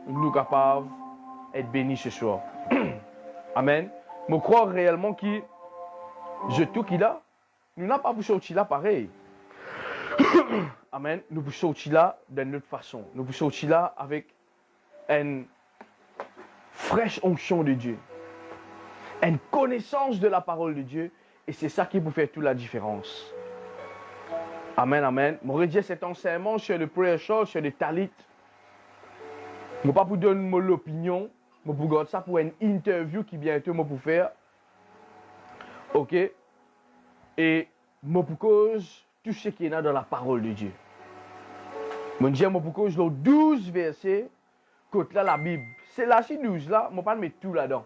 nous capables d'être bénis ce soir. Amen. Je crois réellement que je tout qu'il a, nous n'avons pas pour sortir là pareil. Amen. Nous pouvons sortir là d'une autre façon. Nous pouvons sortir là avec une fraîche onction de Dieu. Une connaissance de la parole de Dieu. Et c'est ça qui peut faire toute la différence. Amen, amen. Je redis cet enseignement sur le prayer shawl, sur le talit. Je ne vais pas vous donner mon opinion. Je vais vous garder ça pour une interview qui bientôt je vais faire. Ok? Et je vais cause tout ce qui est là dans la parole de Dieu. Je dis, je vais cause les 12 versets côté là la Bible. C'est là, si 12 là, je ne vais pas mettre tout là-dedans.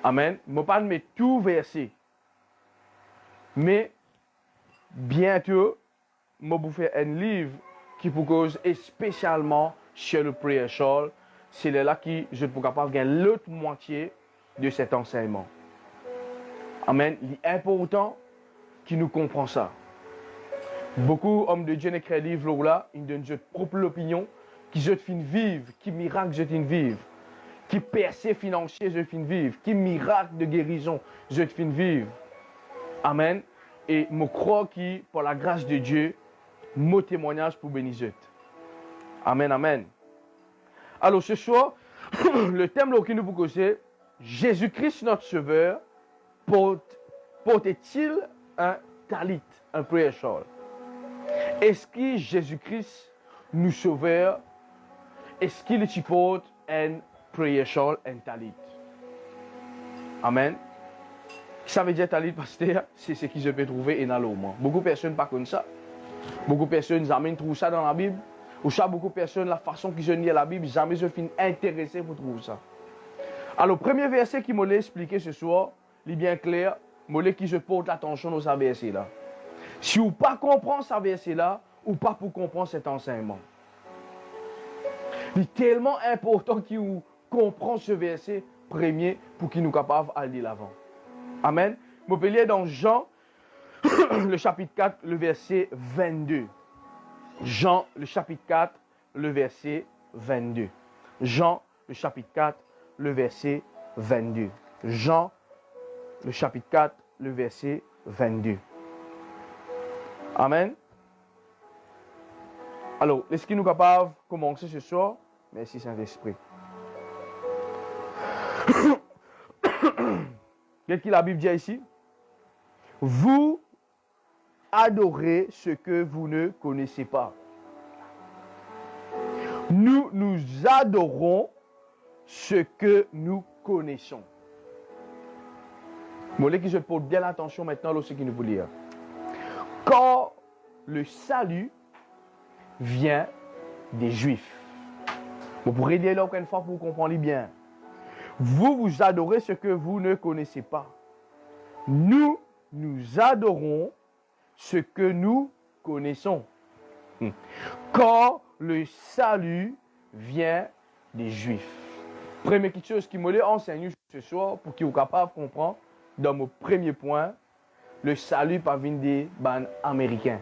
Amen. Je ne vais pas mettre tout verset. Mais bientôt, je vais vous faire un livre qui vous cause spécialement sur le prayer shawl. C'est là que je ne peux pas gagner l'autre moitié de cet enseignement. Amen. Il est important que nous comprenions ça. Beaucoup d'hommes de Dieu n'écrivent livre là, ils donnent leur propre opinion, qui je fin vivre, qui miracle je fin vivre, qui percée financier je fin vivre, qui miracle de guérison je fin vivre. Amen. Et je crois que, pour la grâce de Dieu, mon témoignage pour bénir. Amen, amen. Alors, ce soir, le thème que nous vous causer, Jésus-Christ, notre Sauveur, porte-t-il un talit, un prayer shawl? Est-ce que Jésus-Christ, nous Sauveur, est-ce qu'il porte un prayer shawl, un talit? Amen. Ça veut dire talit, pasteur, c'est ce que je peux trouver dans l'homme. Beaucoup de personnes ne pas comme ça. Beaucoup de personnes jamais trouvent ça dans la Bible. Ou ça, beaucoup de personnes, la façon qu'ils lit la Bible, jamais je finis intéressé pour trouver ça. Alors, le premier verset qui m'a expliqué ce soir, il est bien clair, moi qui je porte l'attention dans ce verset là. Si vous ne pas comprendre ce verset là, ou pas pour comprendre cet enseignement. Il est tellement important que vous compreniez ce verset premier pour qu'il nous capable d'aller l'avant. Amen. Je peux lire dans Jean, le chapitre 4, le verset 22. Jean, le chapitre 4, le verset 22. Jean, le chapitre 4, le verset 22. Jean, le chapitre 4, le verset 22. Amen. Alors, est-ce qu'il nous est capable de commencer ce soir? Merci Saint-Esprit. Qu'est-ce que la Bible dit ici? Vous adorez ce que vous ne connaissez pas. Nous adorons ce que nous connaissons. Je voulais que je porte bien attention maintenant à ce qu'il nous faut lire. Quand le salut vient des Juifs. Vous pourrez dire là encore une fois pour comprendre bien. Vous adorez ce que vous ne connaissez pas. Nous adorons ce que nous connaissons. Quand le salut vient des Juifs. Première chose qui me enseigne ce soir pour qu'ils soient capables de comprendre, dans mon premier point, le salut pas vient des bandes américains.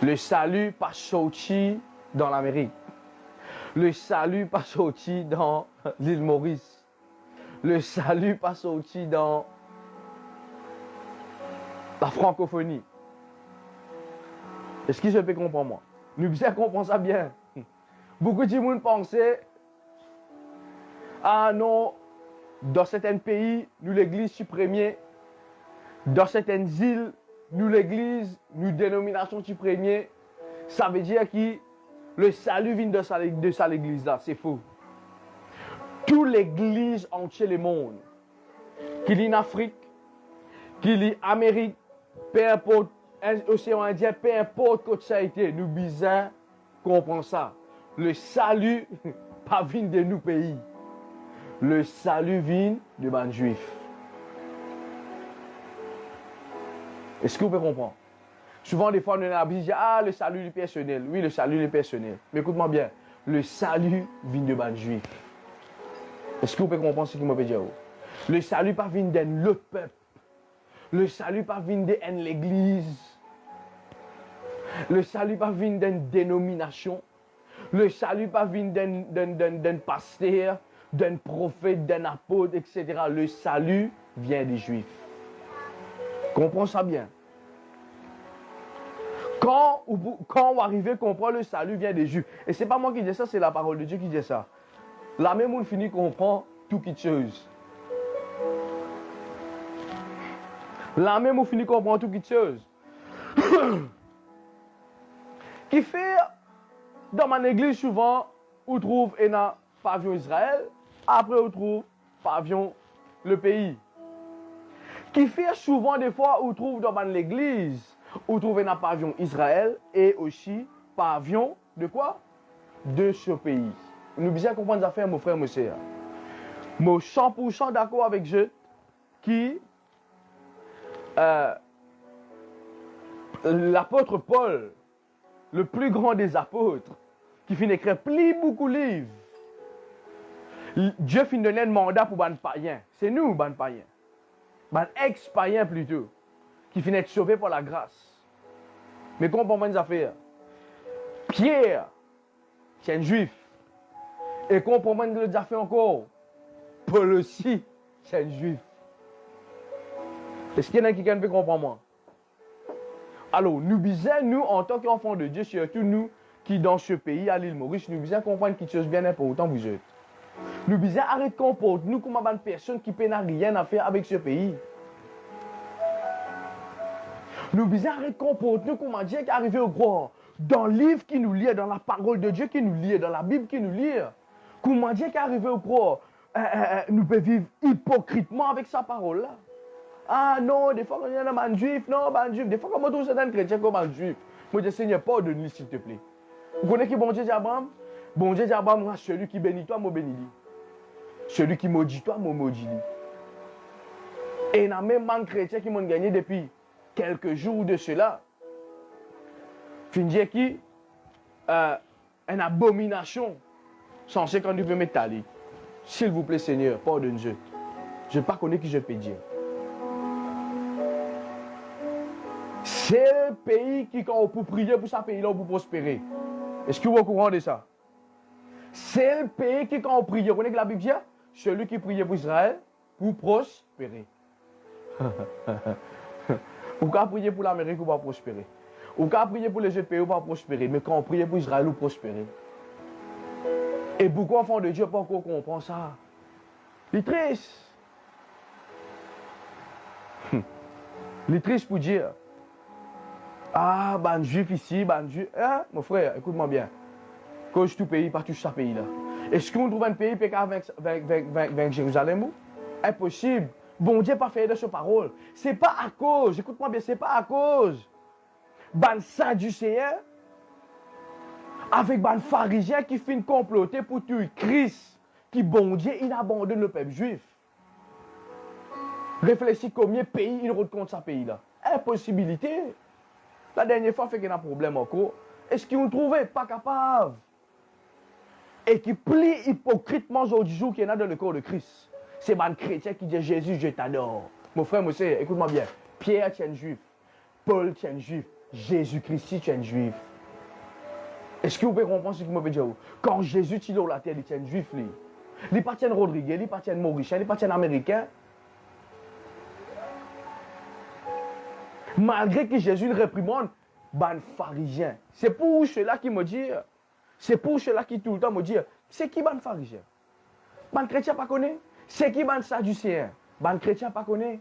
Le salut pas sorti dans l'Amérique. Le salut pas sorti dans l'île Maurice. Le salut pas sorti dans la francophonie. Est-ce que je peux comprendre moi? Nous bien comprendre ça bien. Beaucoup de gens pensaient, ah non, dans certains pays, nous l'église suis premier. Dans certaines îles, nous l'église, nous dénomination suis premier. Ça veut dire que le salut vient de ça l'église là. C'est faux. Toute l'église entière le monde, qu'il y en Afrique, qu'il y en Amérique, peu importe, océan Indien, peu importe que ça a été, nous besoin comprendre ça. Le salut pas vient de nos pays. Le salut vient de les Juifs. Est-ce que vous pouvez comprendre? Souvent, des fois, on a dit, ah, le salut est personnel. Oui, le salut est personnel. Mais écoute-moi bien, le salut vient de les Juifs. Est-ce que vous pouvez comprendre ce que je veux dire? Le salut pas vient d'un autre peuple. Le salut pas vient de l'église. Le salut pas vient d'une dénomination. Le salut pas vient d'un pasteur, d'un prophète, d'un apôtre, etc. Le salut vient des Juifs. Comprends ça bien. Quand on arrive à comprendre le salut vient des Juifs. Et ce n'est pas moi qui dis ça, c'est la parole de Dieu qui dit ça. La même on finit comprend tout quelque chose. La même on finit comprendre tout quelque chose. Qui fait, dans mon église souvent, on trouve un pavillon Israël, après on trouve pavillon le pays. Qui fait souvent des fois, on trouve dans mon église, on trouve un pavillon Israël et aussi pavillon de quoi? De ce pays. Nous devons comprendre ça, mon frère, mon soeur. Je suis 100% d'accord avec eux qui l'apôtre Paul, le plus grand des apôtres, qui finit d'écrire beaucoup de livres. Dieu finit de donner un mandat pour les païens. C'est nous, les païens. Les ex-païens plutôt, qui finissent d'être sauvés par la grâce. Mais comprenez les affaires. Pierre, c'est un juif. Et comprenez les affaires encore. Paul aussi, c'est un juif. Est-ce qu'il y en a qui peut comprendre moi? Alors, nous disons, nous, en tant qu'enfants de Dieu, surtout nous qui, dans ce pays, à l'île Maurice, nous disons comprendre quelque chose bien important vous êtes. Nous disons, arrête de comporter nous comme une personne qui n'a rien à faire avec ce pays. Nous disons, arrête de comporter nous comme un Dieu qui est arrivé au gros. Dans le livre qui nous lit, dans la parole de Dieu qui nous lit, dans la Bible qui nous lit. Comme un Dieu qui est arrivé au gros, nous pouvons vivre hypocritement avec sa parole-là. Ah non, des fois, quand il y a un juif, non, un juif. Des fois, quand on trouve certains chrétiens comme un juif, moi, je dis, Seigneur, pardonne-lui, s'il te plaît. Vous connaissez qui bon Dieu dit Abraham? Bon Dieu dit Abraham, moi, celui qui bénit toi, moi, bénis lui. Celui qui maudit toi, moi, maudis lui. Et il y a même un chrétien qui m'ont gagné depuis quelques jours de cela. Finir qui une abomination censée qu'on peut mettre à lui. S'il vous plaît, Seigneur, pardonne-je. Je ne sais pas connaître qui je peux dire. C'est le pays qui, quand on peut prier pour ce pays-là, on peut prospérer. Est-ce que vous êtes au courant de ça? C'est le pays qui, quand on prie, vous connaissez la Bible dit, celui qui priait pour Israël, pour prospérer. Ou quand on prie pour l'Amérique, on va prospérer. Ou quand on prie pour les autres pays, on va prospérer. Mais quand on prie pour Israël, on prospérer. Et beaucoup d'enfants de Dieu pas encore comprendre ça. Il est triste. Il est triste pour dire. Ah, ban juif ici, ban juif. Hein, mon frère, écoute-moi bien. Cause tout pays, pas tout ce pays-là. Est-ce qu'on trouve un pays qui avec Jérusalem? Impossible. Bon Dieu pas fait de ce parole. C'est pas à cause, écoute-moi bien, c'est pas à cause. Ban Sadducéens avec ban pharisiens qui finissent comploter pour tuer Christ, qui bon Dieu, il abandonne le peuple juif. Réfléchis combien de pays il rencontre ce pays-là. Impossibilité. La dernière fois, fait qu'il y a un problème encore. Est-ce qu'ils ont trouvé? Pas capable. Et qui plie hypocritement aujourd'hui qu'il y en a dans le corps de Christ. C'est un chrétien qui dit Jésus, je t'adore. Mon frère, mon soeur, écoute-moi bien. Pierre, tu es un juif. Paul, tu es un juif. Jésus-Christ, tu es un juif. Est-ce que vous pouvez comprendre ce que je veux dire? Quand Jésus est sur la terre, il est un juif. Il n'est pas un Rodriguez, il n'est pas un Mauricien, il n'est pas un Américain. Malgré que Jésus le réprimande, ban pharisien. C'est pour cela qui me dit, c'est pour cela qui tout le temps me dit, c'est qui ban pharisien? Ban chrétien pas connaît? C'est qui ban sadducéen? Ban chrétien pas connaît?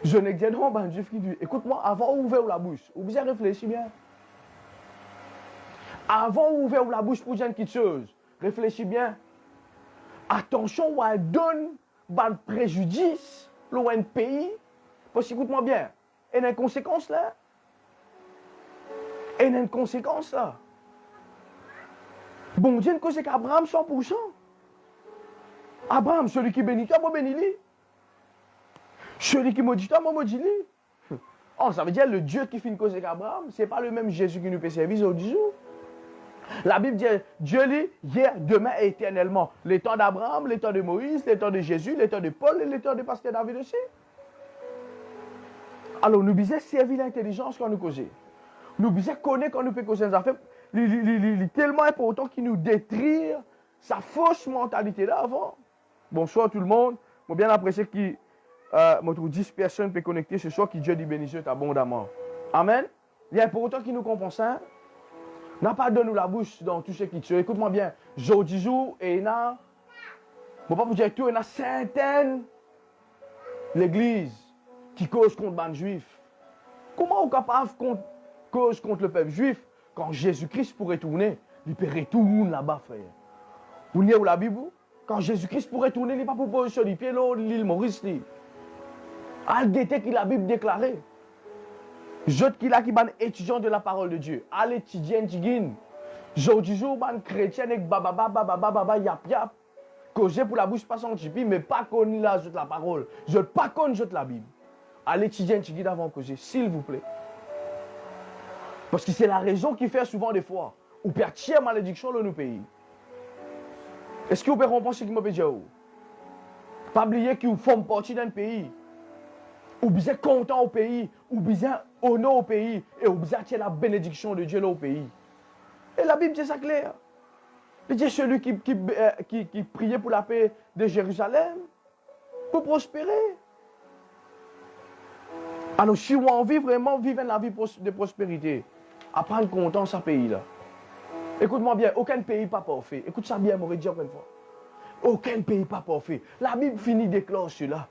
Je ne dis non, ban juif qui dit, écoute-moi, avant d'ouvrir la bouche, vous bien réfléchir bien. Avant d'ouvrir la bouche pour dire quelque chose, réfléchis bien. Attention, où elle donne ban préjudice, loin de pays, parce qu'écoute-moi bien. Et il y a une conséquence là. Et il y a une conséquence là. Bon Dieu, c'est qu'Abraham 100%. Abraham, celui qui bénit toi, moi bénis lui. Celui qui maudit toi, moi maudis lui. Oh, ça veut dire le Dieu qui fait une cause avec Abraham, ce n'est pas le même Jésus qui nous fait service aujourd'hui. La Bible dit Dieu lit hier, demain et éternellement. Les temps d'Abraham, les temps de Moïse, les temps de Jésus, les temps de Paul et les temps de Pasteur David aussi. Alors, nous disons servir l'intelligence quand nous causons. Nous disons connaître quand nous pouvons causer nos affaires. tellement important qu'il nous détruire sa fausse mentalité là avant. Bonsoir tout le monde. Moi bien apprécié que moi 10 personnes peuvent connecter ce soir, qui Dieu dit bénisse abondamment. Amen. Il est important qu'il nous comprenne ça. N'a pas donné nous la bouche dans tout ce qui tue. Écoute-moi bien. Aujourd'hui jour et il y a, bon pas pour dire tout, il y a certaines l'église qui cause contre les juifs. Comment on est capable de cause contre le peuple juif quand Jésus-Christ pourrait tourner? Il peut retourner là-bas, frère. Vous n'y où la Bible? Quand Jésus-Christ pourrait tourner, il n'est pas pour poser sur les pieds l'île Maurice. Al-Dété qui la Bible déclarée. Je qui là qui ban étudiant de la parole de Dieu. Al étudiant tigin. Aujourd'hui jour ban chrétien avec baba yap yap. Causé pour la bouche pas son chipi mais pas connu la jute la parole. Je pas connu jute la Bible. Al étudiant tigin avant causer s'il vous plaît. Parce que c'est la raison qui fait souvent des fois ou perd tiers malédiction dans nos pays. Est-ce que vous pouvez comprendre ce qui m'a dit? Pas oublier que vous faites partie d'un pays. Ou bien content au pays, ou bien honneur au pays, et ou bien la bénédiction de Dieu là au pays. Et la Bible dit ça clair. Il dit celui qui priait pour la paix de Jérusalem, pour prospérer. Alors si on a envie vraiment vivre la vie de prospérité, à prendre content ce pays-là. Écoute-moi bien, aucun pays pas parfait. Écoute ça bien, m'aurait dit encore une fois. Aucun pays pas parfait. La Bible finit déclare cela.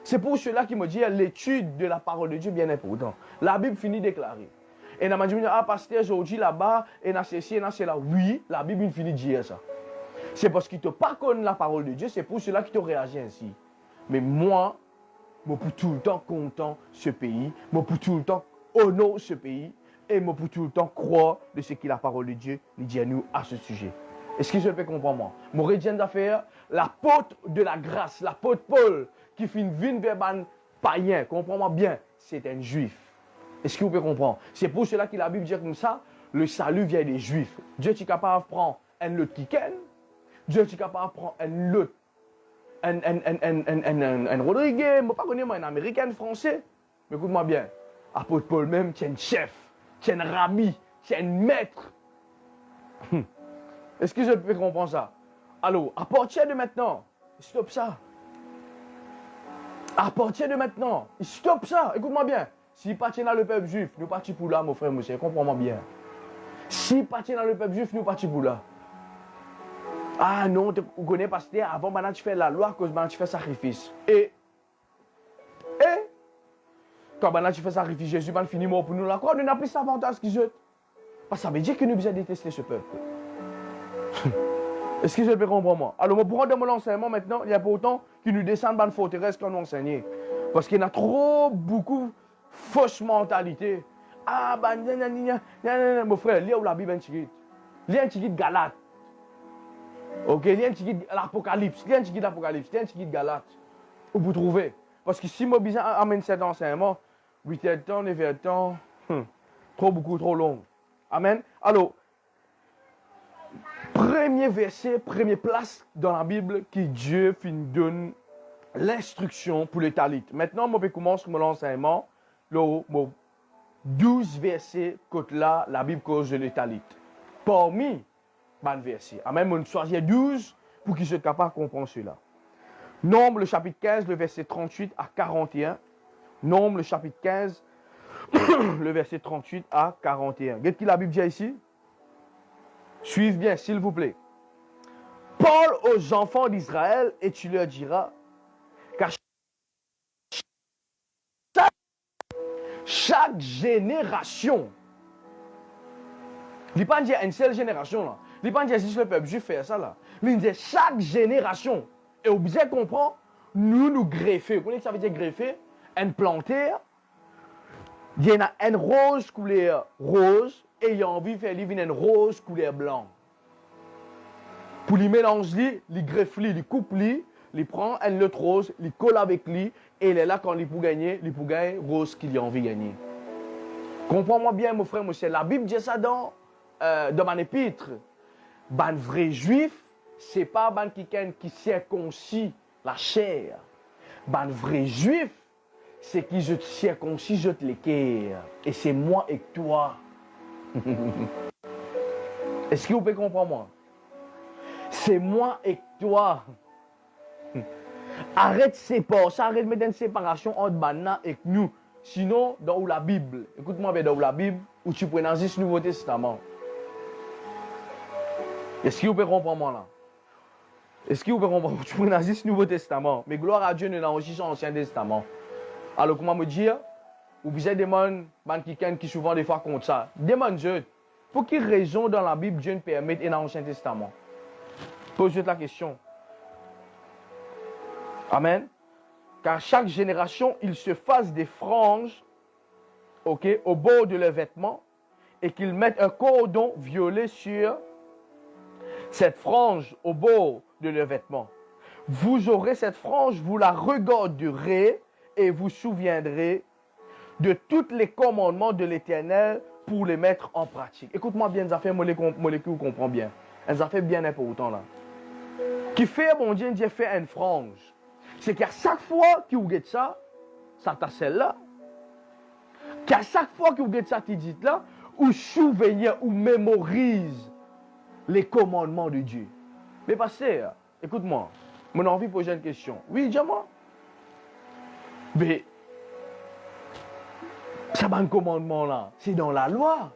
C'est pour cela qu'il me dit l'étude de la parole de Dieu bien important. La Bible finit déclarer. Et on m'a dit, ah, pasteur, aujourd'hui là-bas, et dans ceci, et dans cela. Oui, la Bible finit de dire ça. C'est parce qu'il ne te pas connaît la parole de Dieu, c'est pour cela qu'il te réagit ainsi. Mais moi, je peux tout le temps content ce pays, je peux tout le temps honorer ce pays, et je peux tout le temps croire de ce que la parole de Dieu nous dit à nous à ce sujet. Est-ce que je peux comprendre moi? Mon rédien d'affaires, l'apôtre de la grâce, l'apôtre Paul, qui fait une vie vers un païen, comprends-moi bien, c'est un juif. Est-ce que vous pouvez comprendre? C'est pour cela que la Bible dit comme ça, le salut vient des juifs. Dieu est capable de prendre un autre qui ken, Dieu est capable de prendre un autre, un Rodriguez, je ne sais pas connaître un Américain, français. Mais écoute-moi bien, apôtre Paul même, c'est un chef, c'est un rabbi, c'est un maître. Est-ce que je peux comprendre ça? Alors, à partir de maintenant, stop ça. À partir de maintenant, stop ça. Écoute-moi bien. Si parti dans le peuple juif, nous partons pour là, mon frère, monsieur. Comprends-moi bien. Si parti dans le peuple juif, nous partons pour là. Ah non, vous connaissez pasteur, avant maintenant tu fais la loi, cause maintenant tu fais sacrifice. Et quand maintenant tu fais sacrifice, Jésus va finir mort pour nous. La croix, nous n'a plus cet avantage qu'il jette. Parce que ça veut dire que nous devons détester ce peuple. Est-ce que je peux comprendre moi? Alors, pour rendre mon enseignement maintenant, il y a pourtant qui nous descendent dans une forteresse qu'on nous enseigne. Parce qu'il y a trop beaucoup fausse mentalité. Ah, bah, mon frère, lis la Bible un petit guide. Lis un petit guide Galate. Ok, lis un petit guide l'Apocalypse. Lis un petit guide l'Apocalypse. Lis un petit guide Galate. Où vous trouvez. Parce que si moi, besoin amène cet enseignement, 8 heures de temps, 9 heures de temps, trop long. Amen. Alors, premier verset, première place dans la Bible qui Dieu donne l'instruction pour les talit. Maintenant, je vais commencer mon enseignement. Là, 12 versets côté là, la Bible cause les talit. Parmi les versets. Amen. On choisit 12 pour qu'ils soient capables de comprendre cela. Nombre, le chapitre 15, le verset 38 à 41. Nombre, le chapitre 15, le verset 38 à 41. Regardez ce que la Bible dit ici. Suivez bien, s'il vous plaît. Parle aux enfants d'Israël et tu leur diras qu'à chaque génération, il ne pas dire une seule génération là. Il ne pas dire si le peuple juif fait ça là. Il dit chaque génération. Et vous bien comprendre, nous greffer. Vous connaissez ce que ça veut dire greffer? Un planter. Il y a une rose couleur rose. Et il a envie de faire une rose couleur blanc. Pour les mélanger, les greffe, les coupe, les prend une autre rose, les colle avec lui, et il est là quand il peut gagner rose qu'il a envie de gagner. Comprends-moi bien, mon frère, monsieur. La Bible dit ça dans mon épître. Un vrai juif, ce n'est pas un qui circoncis la chair. Un vrai juif, c'est qui je circoncis, je te l'équerre. Et c'est moi et toi. Est-ce que vous pouvez comprendre moi? C'est moi et toi. Arrête séparer, arrête de mettre une séparation entre Banna et nous. Sinon, dans la Bible, écoute-moi bien, dans la Bible, où tu peux dans le Nouveau Testament. Est-ce que vous pouvez comprendre moi là? Est-ce que vous pouvez comprendre? Tu peux dans le Nouveau Testament. Mais gloire à Dieu, nous avons aussi l'Ancien Testament. Alors, comment me dire? Ou vous êtes des gens qui souvent des fois contre ça. Demande-je, pour quelle raison dans la Bible Dieu ne permet et dans l'Ancien Testament? Pose-toi la question. Amen. Car chaque génération, ils se fassent des franges, ok, au bord de leurs vêtements et qu'ils mettent un cordon violet sur cette frange au bord de leurs vêtements. Vous aurez cette frange, vous la regarderez et vous souviendrez de tous les commandements de l'Éternel pour les mettre en pratique. Écoute-moi bien, les affaires molécules, comprend bien. Les affaires bien importantes là. Qui fait, mon Dieu, Dieu fait une frange. C'est qu'à chaque fois que vous guettez ça, ça t'a celle-là. Qu'à chaque fois que vous guettez ça, tu dis là, ou souvenez ou mémorise les commandements de Dieu. Mais pasteur, écoute-moi, mon envie de poser une question. Oui, dis-moi. Mais, ça va un commandement là, c'est dans la loi.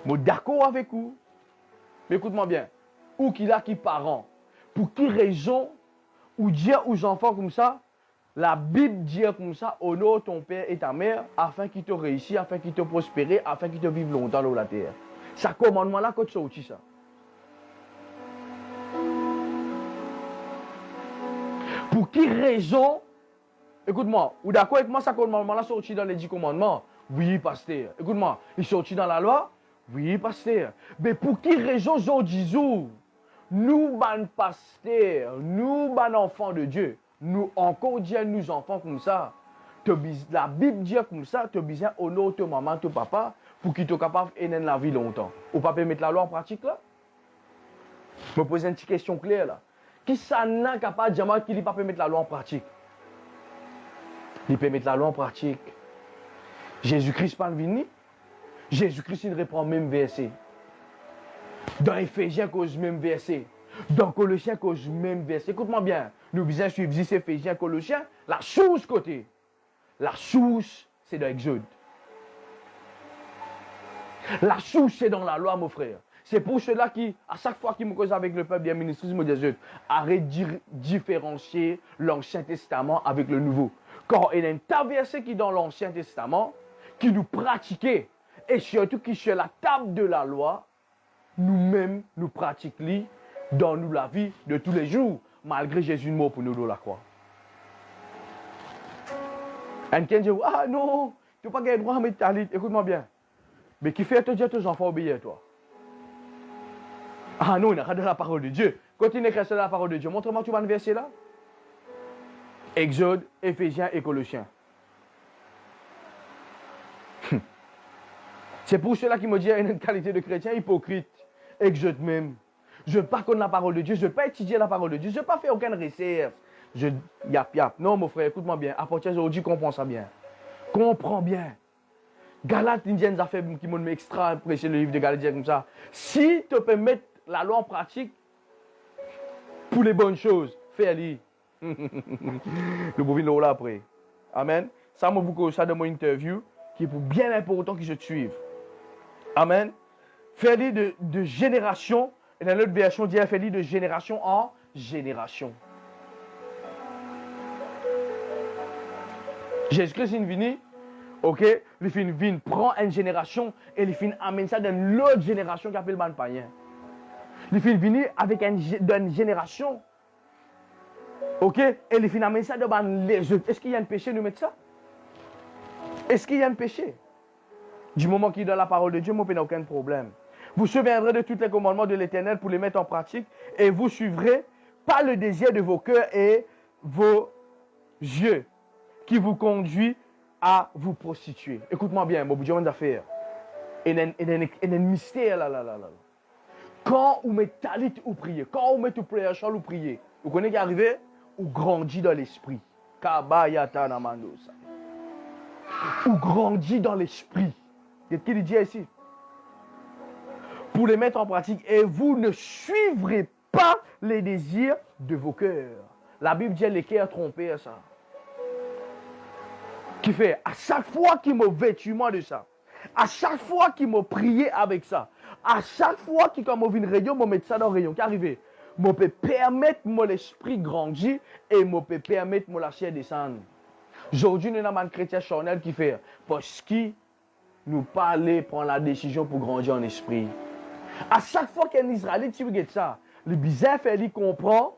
Je suis d'accord avec vous. Mais écoute-moi bien. Ou qu'il a qui parent. Pour quelle raison, ou dire aux enfants comme ça, la Bible dit comme ça, honore ton père et ta mère, afin qu'ils te réussissent, afin qu'ils te prospèrent, afin qu'ils te vivent longtemps dans la terre. Ce commandement-là, quand tu sortis ça. Pour quelle raison, écoute-moi, ou d'accord avec moi, ce commandement-là sorti dans les 10 commandements? Oui, pasteur. Écoute-moi, il sorti dans la loi? Oui, pasteur. Mais pour quelle raison, je dis, nous, ban pasteurs, nous, ban enfants de Dieu, nous, encore Dieu, nous, enfants comme ça, la Bible dit comme ça, tu as besoin d'honorer ta maman, ton papa, pour qu'ils soient capables de mener la vie longtemps. Ou pas mettre la loi en pratique là? Je me pose une petite question claire là. Qui ça n'a capable de dire qu'il ne peut pas mettre la loi en pratique? Il peut mettre la loi en pratique. Jésus-Christ pas venu. Jésus-Christ il reprend le même verset. Dans Éphésiens, cause même verset. Dans Colossiens, cause même verset. Écoute-moi bien. Nous besoin suivre ici Éphésiens, Colossiens. La source côté. La source, c'est dans Exode. La source, c'est dans la loi, mon frère. C'est pour cela qui, à chaque fois qu'il me cause avec le peuple bien ministre, me dit, arrête de différencier l'Ancien Testament avec le Nouveau. Quand il y a un tas de versets qui dans l'Ancien Testament, qui nous pratiquaient, et surtout qui sur la table de la loi, nous-mêmes, nous pratiquons dans nous la vie de tous les jours, malgré Jésus mort pour nous dans la croix. Et quelqu'un dit, ah non, tu n'as pas gagné droit à mettre ta lit. Écoute-moi bien. Mais qui fait te dire tes enfants obéir à toi? Ah non, il n'y a pas de la parole de Dieu. Continue à écrire la parole de Dieu. Montre-moi, tu vas le verset là. Exode, Éphésiens et Colossiens. C'est pour cela qu'il me dit qu'il y a une qualité de chrétien hypocrite. Exode même. Je ne veux pas connaître la parole de Dieu. Je ne veux pas étudier la parole de Dieu. Je ne veux pas faire aucune réserve. Yap. Non, mon frère, écoute-moi bien. À partir d'aujourd'hui, comprends ça bien. Comprends bien. Galates, Indiens, a fait qui m'ont extra prêché le livre de Galates comme ça. Si tu peux mettre la loi en pratique pour les bonnes choses, fais-le. Nous pouvons là après. Amen. Ça m'a beaucoup ça de mon interview qui est pour bien important que je te suive. Amen. Fais-le de génération. Et dans l'autre version, dit fais-le de génération en génération. Jésus-Christ est venu. Ok, les filles viennent prend une génération et les filles amènent ça dans l'autre génération qui appelle le païen. Les filles viennent avec une génération. Ok, et les filles amènent ça dans les autres. Est-ce qu'il y a un péché de mettre ça? Est-ce qu'il y a un péché? Du moment qu'il est dans la parole de Dieu, moi, il n'y a aucun problème. Vous souviendrez de tous les commandements de l'Éternel pour les mettre en pratique et vous suivrez pas le désir de vos cœurs et vos yeux qui vous conduit à vous prostituer. Écoute-moi bien, mon Dieu, d'affaires. Il y a un mystère là. Quand vous mettez talit ou prier, quand vous mettez prière chant ou prier, vous connaissez qui est arrivé? Vous grandit dans l'esprit. Kabayata namandosa. Vous grandit dans l'esprit. Qu'est-ce qu'il dit ici? pour les mettre en pratique et vous ne suivrez pas les désirs de vos cœurs. La Bible dit les cœurs trompés à ça. Qui fait, à chaque fois qu'il m'a vêtu moi de ça, à chaque fois qu'il m'a prié avec ça, à chaque fois qu'il m'a vu une rayon, m'a mettre ça dans le rayon, qui arrive, m'a peut permettre mon esprit grandir et m'a peut permettre mon la chair descendre. Aujourd'hui, nous avons un chrétien charnel qui fait, parce qu'il nous parlait prendre la décision pour grandir en esprit. À chaque fois qu'un Israélite, tu regardes ça, le bizarre fait lui comprendre,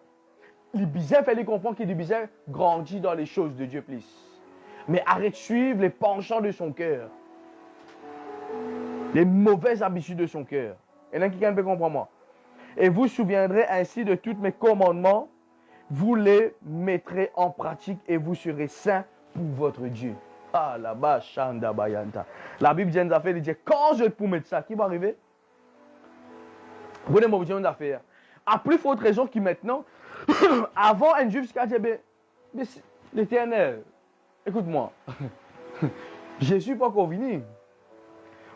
qu'il est bizarre grandit dans les choses de Dieu plus. Mais arrête de suivre les penchants de son cœur. Les mauvaises habitudes de son cœur. Il y en a qui peut comprendre moi. Et vous souviendrez ainsi de tous mes commandements. Vous les mettrez en pratique et vous serez saints pour votre Dieu. Ah là-bas, Shanda Bayanta. La Bible dit, il dit, quand je peux mettre ça, qui va arriver? Prenez mon besoin d'affaires. À plus forte raison qui maintenant, avant un juif qui a dit, mais l'Éternel, écoute-moi, Jésus n'est pas encore venu.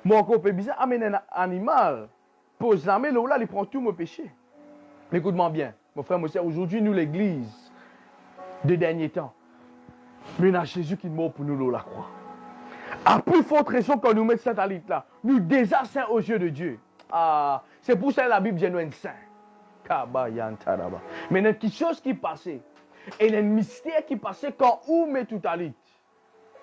Mon corps est bizarre, amène un animal, pose la main là, il prend tout mon péché. Écoute-moi bien, mon frère, mon soeur, aujourd'hui, nous, l'église, de derniers temps, mais il y a Jésus qui est mort pour nous, la croix. À plus forte raison quand nous mettons cette alite là, nous désassins aux yeux de Dieu. Ah, c'est pour ça que la Bible dit nous sommes saints. Mais il y a quelque chose qui passait. Et il y a un mystère qui passait quand on met tout alite.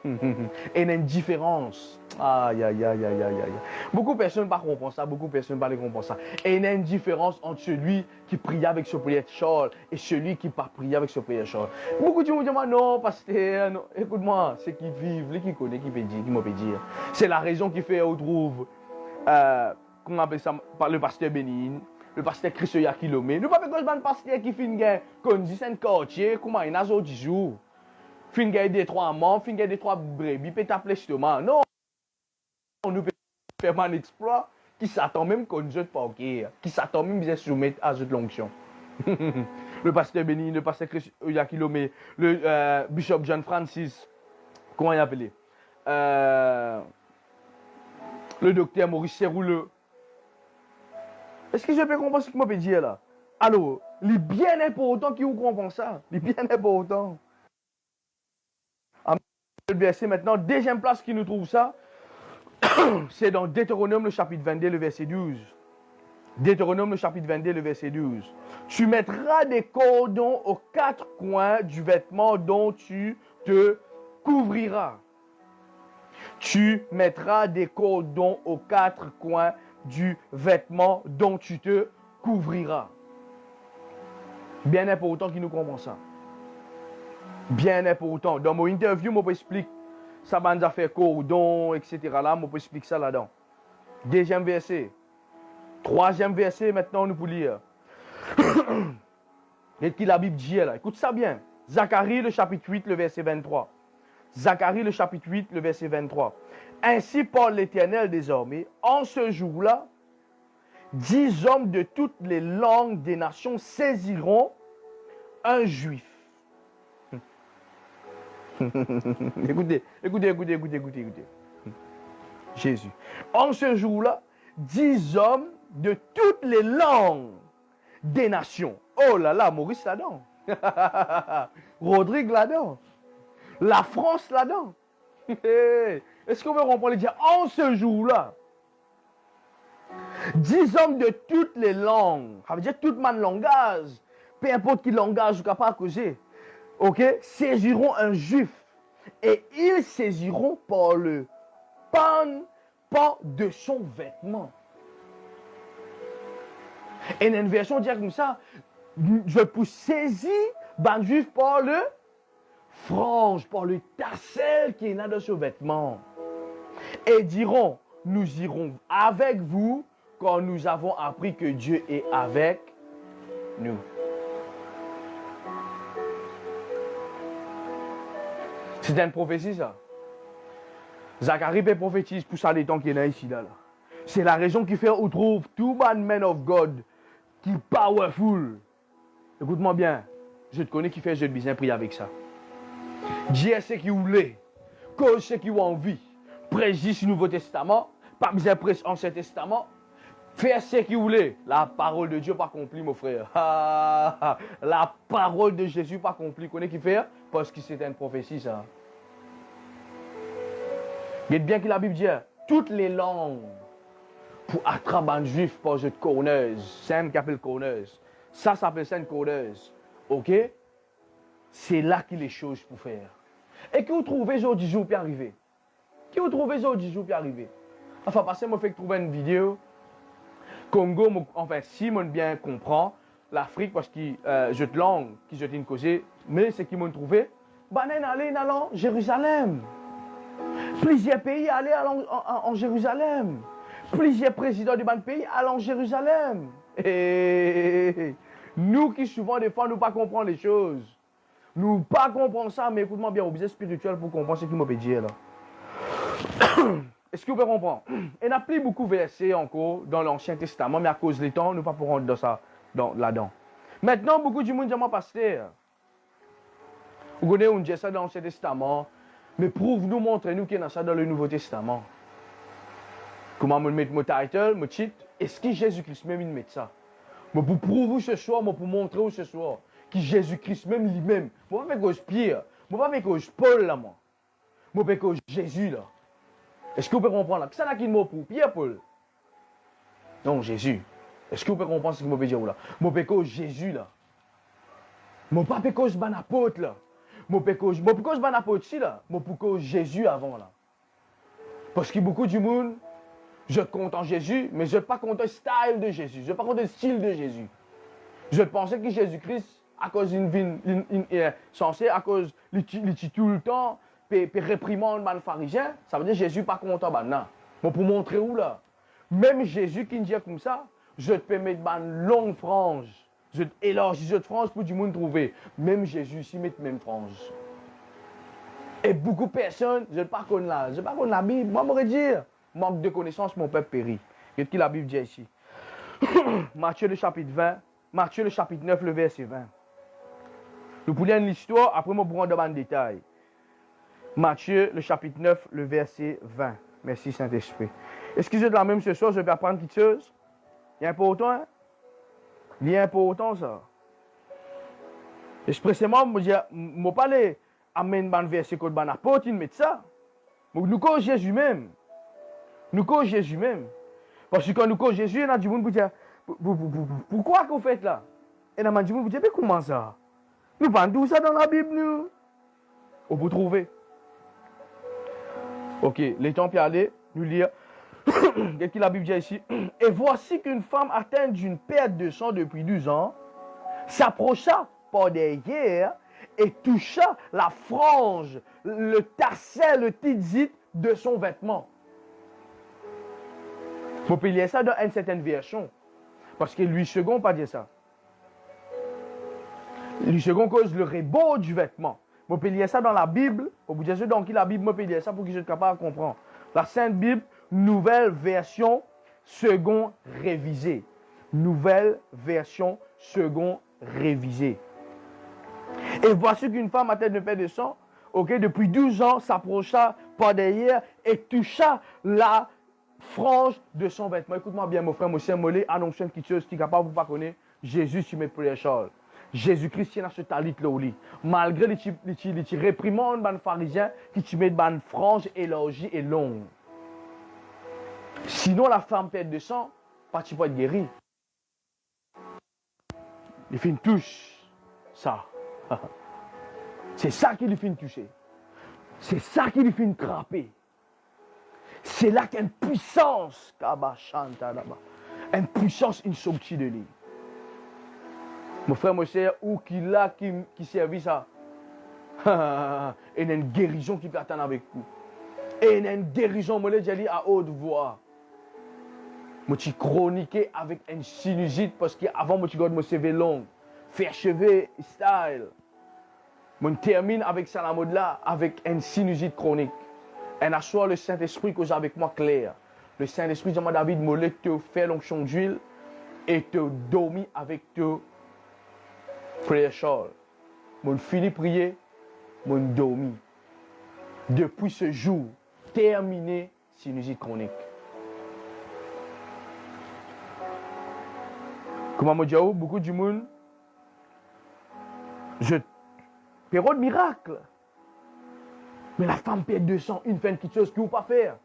Et il y a une différence. Aïe, aïe, aïe, aïe, aïe, aïe. Beaucoup de personnes ne comprennent ça, beaucoup de personnes ne comprennent ça. Et il y a une différence entre celui qui priait avec ce prière Charles et celui qui n'a pas prié avec ce prière Charles. Beaucoup de gens me disent, non, pasteur, non. Écoute-moi, c'est qui vivent, qui connaissent, qui m'ont dire. C'est la raison qui fait, on trouve, comment on appelle ça, le pasteur Bénin, le pasteur Christo Yakilome. Nous ne pouvons pas un pasteur qui fait une guerre, comme dit, c'est un quartier, comment il y a 10 jours. Fin gagne des 3 morts, fin gagne des 3 brebis, peut t'appeler justement. Non, on nous peut faire un exploit qui s'attend même qu'on ne pas ok, qui s'attend même à soumettre à cette l'onction. Le pasteur Béni, le pasteur Yakilome, le bishop John Francis, comment il appelé? Le docteur Maurice Serrouleux. Est-ce que je peux comprendre ce que je peux dire là? Alors, les bien importants qui vous comprennent ça, les bien importants. Le verset maintenant, deuxième place qui nous trouve ça, c'est dans Deutéronome le chapitre 22, le verset 12. Deutéronome le chapitre 22, le verset 12. Tu mettras des cordons aux 4 coins du vêtement dont tu te couvriras. Tu mettras des cordons aux 4 coins du vêtement dont tu te couvriras. Bien important qui nous comprend ça. Bien important. Dans mon interview, je peux expliquer ça va nous faire cordon, etc. Là, je peux expliquer ça là-dedans. Deuxième verset. Troisième verset, maintenant, nous pouvons lire. Qu'est-ce que la Bible dit là? Écoute ça bien. Zacharie, le chapitre 8, le verset 23. Zacharie, le chapitre 8, le verset 23. Ainsi parle l'Éternel désormais, en ce jour-là, 10 hommes de toutes les langues des nations saisiront un juif. Écoutez. Jésus. En ce jour-là, 10 hommes de toutes les langues des nations. Oh là là, Maurice là-dedans. Rodrigue là-dedans. La France là-dedans. Est-ce qu'on veut comprendre les dire en ce jour-là? 10 hommes de toutes les langues. Ça veut dire tout le langage. Peu importe quel langage vous êtes capable de causer. Ok, saisiront un juif et ils saisiront par le pan de son vêtement. Et il y a une version dit comme ça, je peux saisir un juif par le frange, par le tassel qui est là dans son vêtement. Et diront, nous irons avec vous quand nous avons appris que Dieu est avec nous. C'est une prophétie, ça. Zacharie peut prophétiser pour ça les temps qu'il y en a ici, là. C'est la raison qui fait qu'on trouve tout man of God qui est powerful. Écoute-moi bien. Je te connais qui fait jeu de business, prie avec ça. Dieu sait qui voulait. Cause sait qui a envie. Précis le Nouveau Testament. Pas besoin de Ancien Testament. Faire ce qu'il voulait. La parole de Dieu pas accomplie, mon frère. La parole de Jésus pas accomplie. Vous connaissez qui fait? Parce que c'était une prophétie, ça. Dites bien que la Bible dit, toutes les langues, pour attraper un juif, pour je te connaisse, c'est un qui appelle connaisse. Ça s'appelle une connaisse. Ok? C'est là que les choses pour faire. Et que vous trouvez aujourd'hui jour pour arriver? Que vous trouvez aujourd'hui jour pour arriver? Enfin, parce que moi, fait trouver une vidéo. Congo, enfin, si on bien comprend, l'Afrique, parce que je te langue, qui je t'ai causé, mais ce qu'ils m'ont trouvé, banen aller dans Jérusalem. Plusieurs pays allaient en Jérusalem. Plusieurs présidents de ban pays allaient en Jérusalem. Et nous qui souvent des fois nous pas comprenons les choses. Nous pas comprenons ça, mais écoute-moi bien, au business spirituel pour comprendre ce qu'il m'a dit là. Est-ce que vous pouvez comprendre? Il n'y a plus beaucoup de versets encore dans l'Ancien Testament, mais à cause du temps, nous ne pouvons pas rentrer dans ça, là-dedans. Maintenant, beaucoup de monde dit, moi, pasteur, vous connaissez, on dit ça dans l'Ancien Testament, mais prouve-nous, montre-nous qu'il y a ça dans le Nouveau Testament. Comment me mettre mon title, mon titre? Est-ce que Jésus-Christ même il met ça? Mais pour prouver ce soir, moi pour montrer ce soir, que Jésus-Christ même lui-même, moi pas faire cause Pierre, moi pas faire cause Paul là, moi faire cause Jésus là. Est-ce que vous pouvez comprendre là? Que ça n'a qu'un mot pour Pierre, Paul? Non, Jésus. Est-ce que vous pouvez comprendre ce que je veux dire là? Moi faire cause Jésus là. Moi pas faire cause ban apôtre là. Moi faire cause ban apôtre ici là. Moi pour cause Jésus avant là. Parce que beaucoup du monde, je compte en Jésus, mais je ne pas compte le style de Jésus. Je ne pas compte le style de Jésus. Je pensais que Jésus-Christ, à cause d'une vie censée, à cause il tue tout le temps, puis réprimande les pharisiens, ça veut dire Jésus pas content maintenant. Bon, pour montrer où là? Même Jésus qui dit comme ça, je te peux mettre une longue frange. Je élargis cette frange pour du monde trouver. Même Jésus ici met même frange. Et beaucoup de personnes, je ne pas connais la Bible. Moi, je me dire, manque de connaissance, mon peuple périt. Qu'est-ce que la Bible dit ici? Matthieu le chapitre 20, Matthieu le chapitre 9, le verset 20. Nous pouvons lire l'histoire, après moi, pour dans le détail. Matthieu le chapitre 9, le verset 20. Merci Saint-Esprit. Est-ce que vous êtes là même ce soir, je vais apprendre quelque chose? Il y a important, hein? Il y a important, ça. Expressément, je ne pas aller amener un verset comme un apôtre, il met ça. Nous cause Jésus même. Nous cause Jésus même. Parce que quand nous cause Jésus, il y a du monde qui dit, pourquoi vous faites là? Et il y a du monde qui dit, mais comment ça? Nous parlons tout ça dans la Bible, nous. On peut trouver. Ok, les temps puis aller, nous lire. Qu'est-ce que la Bible dit ici? Et voici qu'une femme atteinte d'une perte de sang depuis 12 ans s'approcha par derrière et toucha la frange, le tasset, le titzit de son vêtement. Vous pouvez lire ça dans une certaine version. Parce que lui second pas dire ça. Lui second cause le rebord du vêtement. Vous pouvez lire ça dans la Bible. Vous pouvez dire donc la Bible, vous pouvez lire ça pour que je sois capable de comprendre. La Sainte Bible, nouvelle version, second révisée. Nouvelle version, second révisée. Et voici qu'une femme à tête de perte de sang, depuis 12 ans, s'approcha par derrière et toucha la frange de son vêtement. Écoute-moi bien, mon frère, mon chien mollet, annonce une petite chose qui est capable de vous pas connaître. Jésus, tu mets pour les choses. Jésus-Christ, il a ce talit là où malgré les réprimandes des pharisiens qui tu mets une frange élargie et longue. Sinon, la femme perte de sang, pas tu peux être guéri. Il fait une touche. Ça. C'est ça qui lui fait une toucher. C'est ça qui lui fait une crapper. C'est là qu'il y a une puissance. Une puissance insortie de lui. Mon frère, mon cher, où qu'il a qui servit ça? Il y a une guérison qui peut attendre avec vous. Et il y a une guérison, moi, j'ai dit à haute voix. Moi, je chroniqué avec une sinusite parce qu'avant, moi, je garde mon CV long. Faire cheveux, style. Moi, je termine avec ça, la mode là, avec une sinusite chronique. Et à soir, le Saint-Esprit cause avec moi clair. Le Saint-Esprit dit à David, moi, te faire l'onction d'huile et te dormir avec te prière Charles. Mon fini prier, mon dormi. Depuis ce jour, terminé sinusite chronique. Comment me dire, beaucoup du monde, période miracle. Mais la femme perd 200, une fait quelque chose qu'il ne peut pas faire.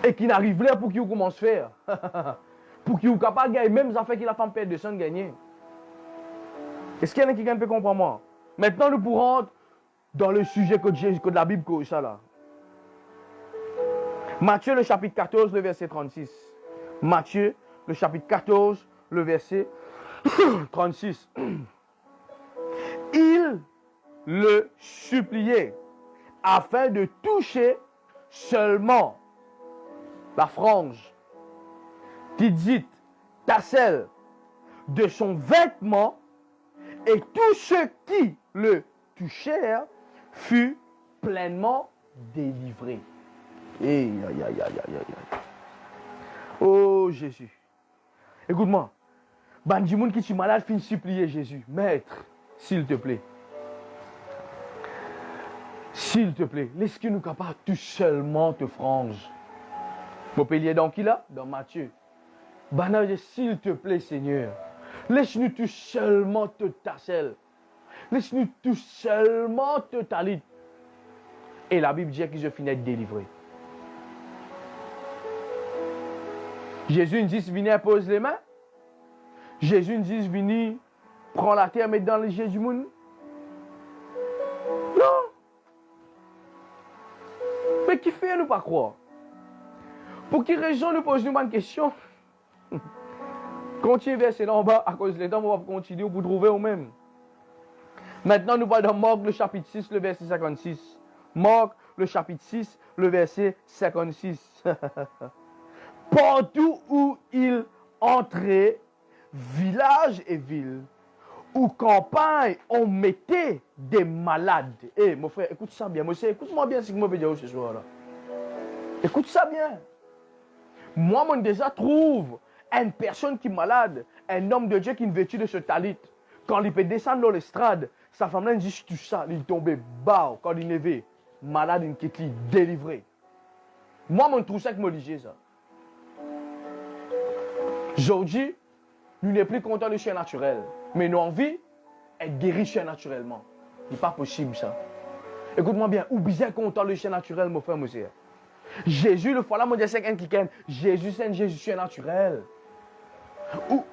Et qui n'arrive là pour qu'il commence à faire. Pour qu'il soit capable de gagner, même ça fait que la femme perd 200 de gagner. Est-ce qu'il y en a qui gagne peut comprendre moi? Maintenant, nous pourrons dans le sujet que la Bible que ça là. Matthieu, le chapitre 14, le verset 36. Matthieu, le chapitre 14, le verset 36. Il le suppliait afin de toucher seulement la frange, petite tasselle de son vêtement, et tous ceux qui le touchèrent furent pleinement délivrés. Oh Jésus. Écoute-moi. Bandimoun qui est malade finit supplier Jésus. Maître, s'il te plaît. S'il te plaît, laisse-nous nous capables tout seulement te frange. Mon pilier dans qui là? Dans Matthieu. Banal, s'il te plaît, Seigneur. Laisse-nous tout seulement te tassel. Laisse-nous tout seulement te talit. Et la Bible dit que je finis d'être délivré. Jésus nous dit, venez, pose les mains. Jésus nous dit, venez, prends la terre, mets dans les yeux du monde. Non. Mais qui fait nous pas croire? Pour quelle raison nous posons une question? Continuez verser là en bas, à cause de temps, on va continuer pour trouver nous-mêmes. Maintenant, nous parlons dans Marc, le chapitre 6, le verset 56. Marc, le chapitre 6, le verset 56. Partout où il entrait, village et ville, ou campagne, on mettait des malades. Eh, mon frère, écoute ça bien. Écoute-moi bien ce que je veux dire ce soir-là. Écoute ça bien. Moi, je déjà trouve une personne qui est malade, un homme de Dieu qui est vêtu de ce talit. Quand il peut descendre dans l'estrade, sa femme là dit tout ça, il tombe bas quand il est levé. Malade, il est délivré. Moi, je trouve ça que je dis ça. Aujourd'hui, nous n'est plus contents du chien naturel. Mais nous envie être guéri naturellement. Ce n'est pas possible ça. Écoute-moi bien, ou bien content du chien naturel, mon frère, monsieur. Jésus, le fois là, mon Dieu, c'est un qui ken. Jésus, c'est un Jésus naturel.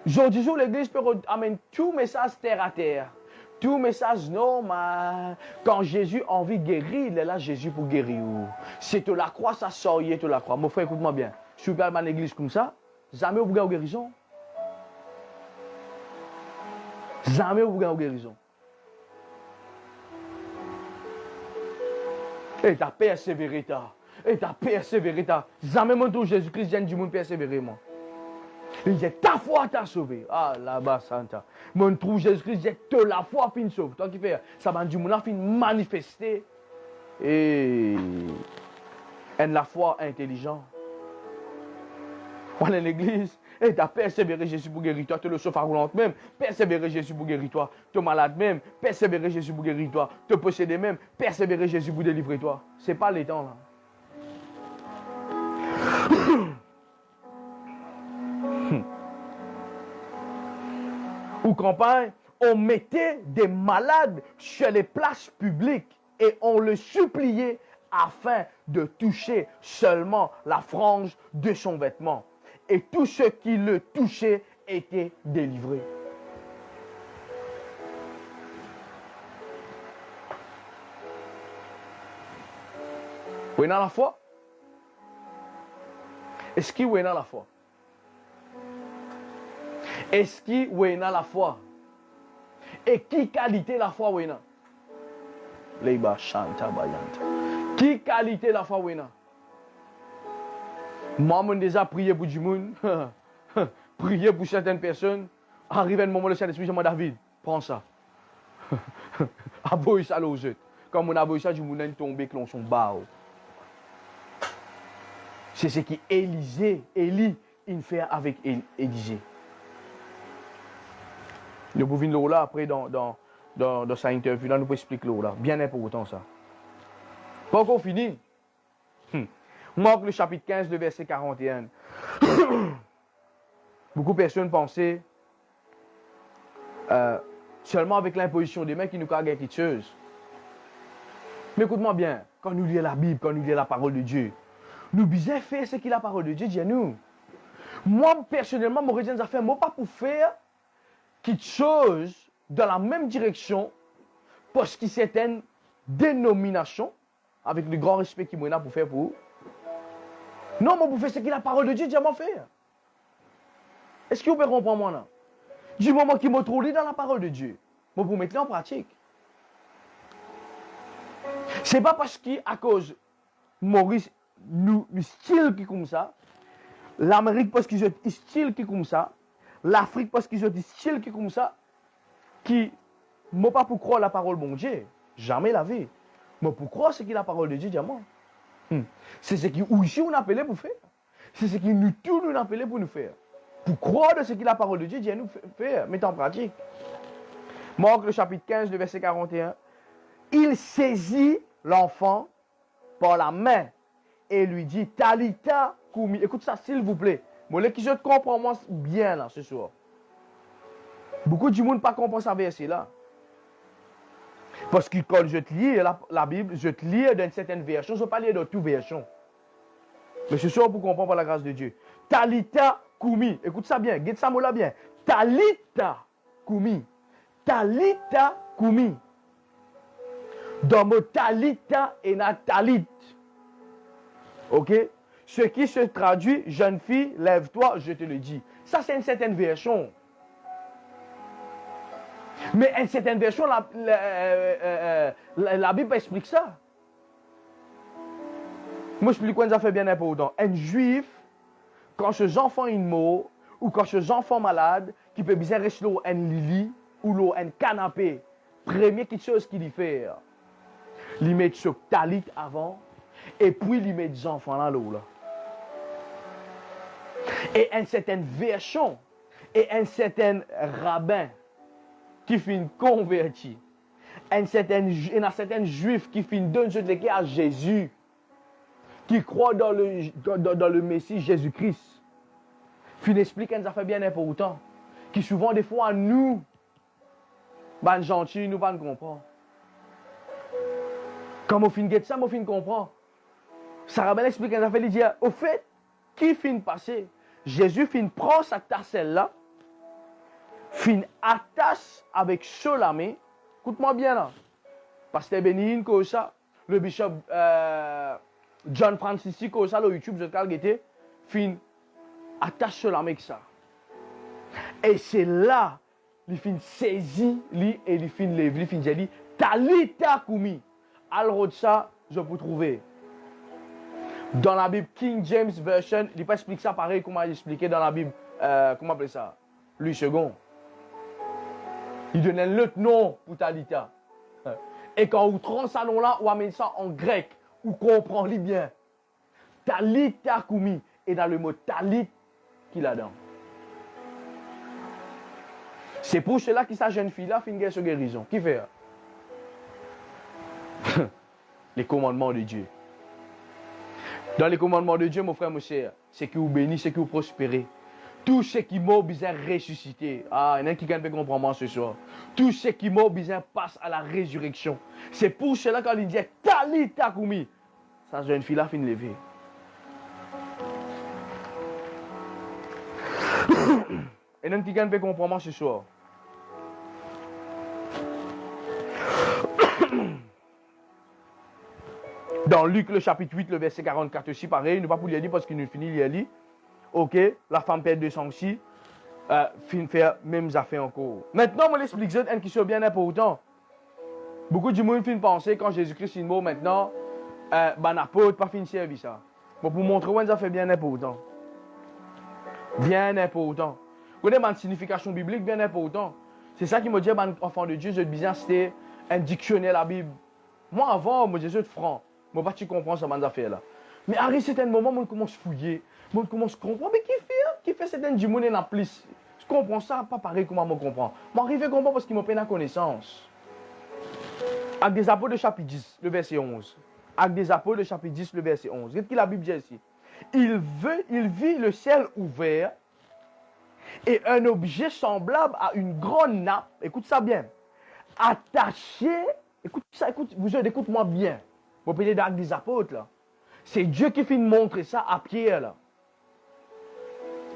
Aujourd'hui, l'église peut amener tout message terre à terre. Tout message normal. Quand Jésus a envie de guérir, il est là, Jésus pour guérir. C'est de la croix, ça sort, il est de la croix. Mon frère, écoute-moi bien. Si vous regardez l'église comme ça, jamais vous gagnez guérison. Jamais vous gagnez guérison. Et t'as persévéré, et t'as persévéré, jamais mon tour Jésus-Christ vient du monde persévérer, moi. Il dit, ta foi t'a sauvé. Ah, là-bas, Santa. Mon trou Jésus-Christ dit, te la foi fin sauve. Toi qui fais, ça va du monde fin manifester. Et la foi intelligente. On est l'église. Et t'as persévéré Jésus pour guérir toi. Tu le chauffard roulant même. Persévérer Jésus pour guérir toi. Tu es malade même. Persévérer Jésus pour guérir toi. Tu posséder même. Persévérer Jésus pour délivrer toi. Ce n'est pas les temps là. Ou campagne, on mettait des malades sur les places publiques et on le suppliait afin de toucher seulement la frange de son vêtement. Et tous ceux qui le touchaient étaient délivrés. Vous êtes dans la foi? Est-ce que vous êtes dans la foi? Est-ce que vous êtes dans la foi? Et qui qualité la foi vous êtes dans? Leiba Shanta Bayanta. Qui qualité la foi vous êtes dans? Moi, j'ai déjà prié pour du monde. Prié pour certaines personnes. Arrive un moment, le Saint-Esprit, je David, prends ça. Aboye ça aux autres. Quand on aboye ça, du monde est tombé, que l'on son bas. C'est ce qui Élie, il fait avec Élisée. Nous pouvons le là après dans sa interview. Là, nous pouvons expliquer le là. Bien important ça. Pas encore fini. Marc le chapitre 15, le verset 41. Beaucoup de personnes pensaient seulement avec l'imposition des mains qui nous cargue quelque chose. Mais écoute-moi bien, quand nous lisons la Bible, quand nous lisons la parole de Dieu, nous devons faire ce que la parole de Dieu dit à nous. Moi, personnellement, mon raison d'affaires, moi, pas pour faire quelque chose dans la même direction, parce que c'est une dénomination, avec le grand respect qu'il m'a pour faire pour vous. Non, moi, pour faire ce que la parole de Dieu dit à moi faire. Est-ce que vous pouvez comprendre moi là? Du moment qu'il m'a trouvé dans la parole de Dieu, moi, pour mettre en pratique. C'est pas parce qu'à cause Maurice, nous, le style qui est comme ça, l'Amérique parce qu'ils ont un style qui est comme ça, l'Afrique parce qu'ils ont un style qui est comme ça, qui, moi pas pour croire la parole de mon Dieu, jamais la vie. Mais pour croire ce que la parole de Dieu dit à moi. C'est ce qui aussi on appelait pour faire. C'est ce qui nous tous nous appelait pour nous faire. Pour croire de ce que la parole de Dieu dit à nous faire, mettre en pratique. Marc le chapitre 15, le verset 41. Il saisit l'enfant par la main et lui dit, Talita Koumi. Écoute ça, s'il vous plaît. Moi, qui je te comprends moi bien là ce soir. Beaucoup de monde pas comprend ça verset là. Parce que quand je te lis la Bible, je te lis dans certaines versions, je ne vais pas lire dans toutes versions. Mais ce soir, pour comprendre par la grâce de Dieu. Talita Koumi. Écoute ça bien, guette ça mot là bien. Talita Koumi. Talita Koumi. Dans le mot Talita et na Talit. Ok? Ce qui se traduit, jeune fille, lève-toi, je te le dis. Ça, c'est une certaine version. Mais une certaine version, la Bible explique ça. Moi, je explique quoi ça fait bien important. Un juif, quand ce enfant est mort, ou quand ce enfant malade, qui peut bien rester dans un lit, ou un canapé, première quelque chose qu'il fait, il met ce talit avant, et puis il met des enfants là, là. Et une certaine version, et un certain rabbin, qui finit converti, un certain juif qui finit donner à Jésus, qui croit dans le Messie Jésus-Christ, finit expliquer que ça fait bien important, qui souvent des fois nous, ben gentils, nous pas comprendre. Quand on finit ça, on finit comprendre. Sarah Ben explique que ça fait dire, au fait, qui finit passer, Jésus finit prendre sa tasselle là, fin attache avec Solamé. Écoute-moi bien là. Pasteur Bénin, comme ça. Le bishop John Francis, comme ça, le YouTube, je te fin attache Solamé avec ça. Et c'est là, il fin saisi, et il fin levé, il fin dit, Talita Koumi. Alors de ça, je peux trouver. Dans la Bible King James Version, il ne pas expliquer ça pareil comme il expliqué dans la Bible, comment appelle ça? Louis II. Il donnait l'autre nom pour Talita. Et quand on prend ça nom-là, on amène ça en grec, on comprend bien. Talita Koumi. Et dans le mot Talit qu'il a dedans. C'est pour cela que sa jeune fille-là fait une guerre sur guérison. Qui fait? Les commandements de Dieu. Dans les commandements de Dieu, mon frère, mon cher, c'est que vous bénissez, c'est que vous prospérez. Tout ce qui m'a besoin ressusciter. Ah, il y en a qui peut comprendre ce soir. Tout ce qui m'a besoin passe à la résurrection. C'est pour cela quand il dit Talita Koumi, sa jeune fille-là finit lever. Et il y en a qui peut comprendre ce soir. Dans Luc, le chapitre 8, le verset 44 aussi, pareil, ne pas pour lire parce qu'il nous finit de lire. Ok, la femme perd 200 aussi. Fin faire même affaires encore. Maintenant, je l'explique une question bien importante. Beaucoup de monde fin penser quand Jésus-Christ est mort maintenant, n'apôtre pas fin servir ça. Bon, pour montrer où ça fait bien important. Bien important. Vous connaissez une signification biblique bien important. C'est ça qui me dit, enfant de Dieu, je disais c'était un dictionnaire la Bible. Moi avant, je disais franc. Moi pas tu comprends ça mes affaires là. Mais à un certain moment, je commence à fouiller. Je commence à comprendre. Mais qui fait certaines du monde en plus? Je comprends ça, pas pareil comment je comprends. Je arrive à comprendre parce qu'il m'a fait la connaissance. Actes des Apôtres, chapitre 10, le verset 11. Actes des Apôtres, chapitre 10, le verset 11. Qu'est-ce que la Bible dit ici? Il vit le ciel ouvert Et un objet semblable à une grande nappe, écoute ça bien, attaché, écoute ça, écoute-moi bien. Vous pouvez d'actes des apôtres là. C'est Dieu qui fait montrer ça à Pierre là.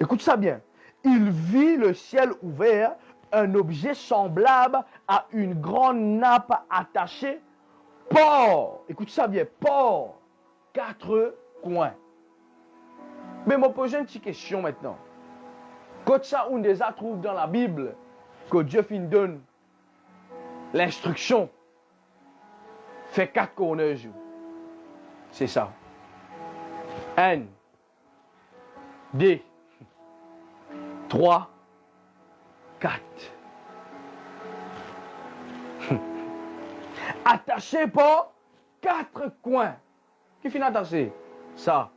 Écoute ça bien. Il vit le ciel ouvert, un objet semblable à une grande nappe attachée, par, écoute ça bien, par 4 coins. Mais je pose une petite question maintenant. Quand ça, on déjà trouve dans la Bible que Dieu fin donne l'instruction, fait 4 corners. C'est ça. 1, 2, 3, 4. Attaché par 4 coins. Qui finit attaché? Ça.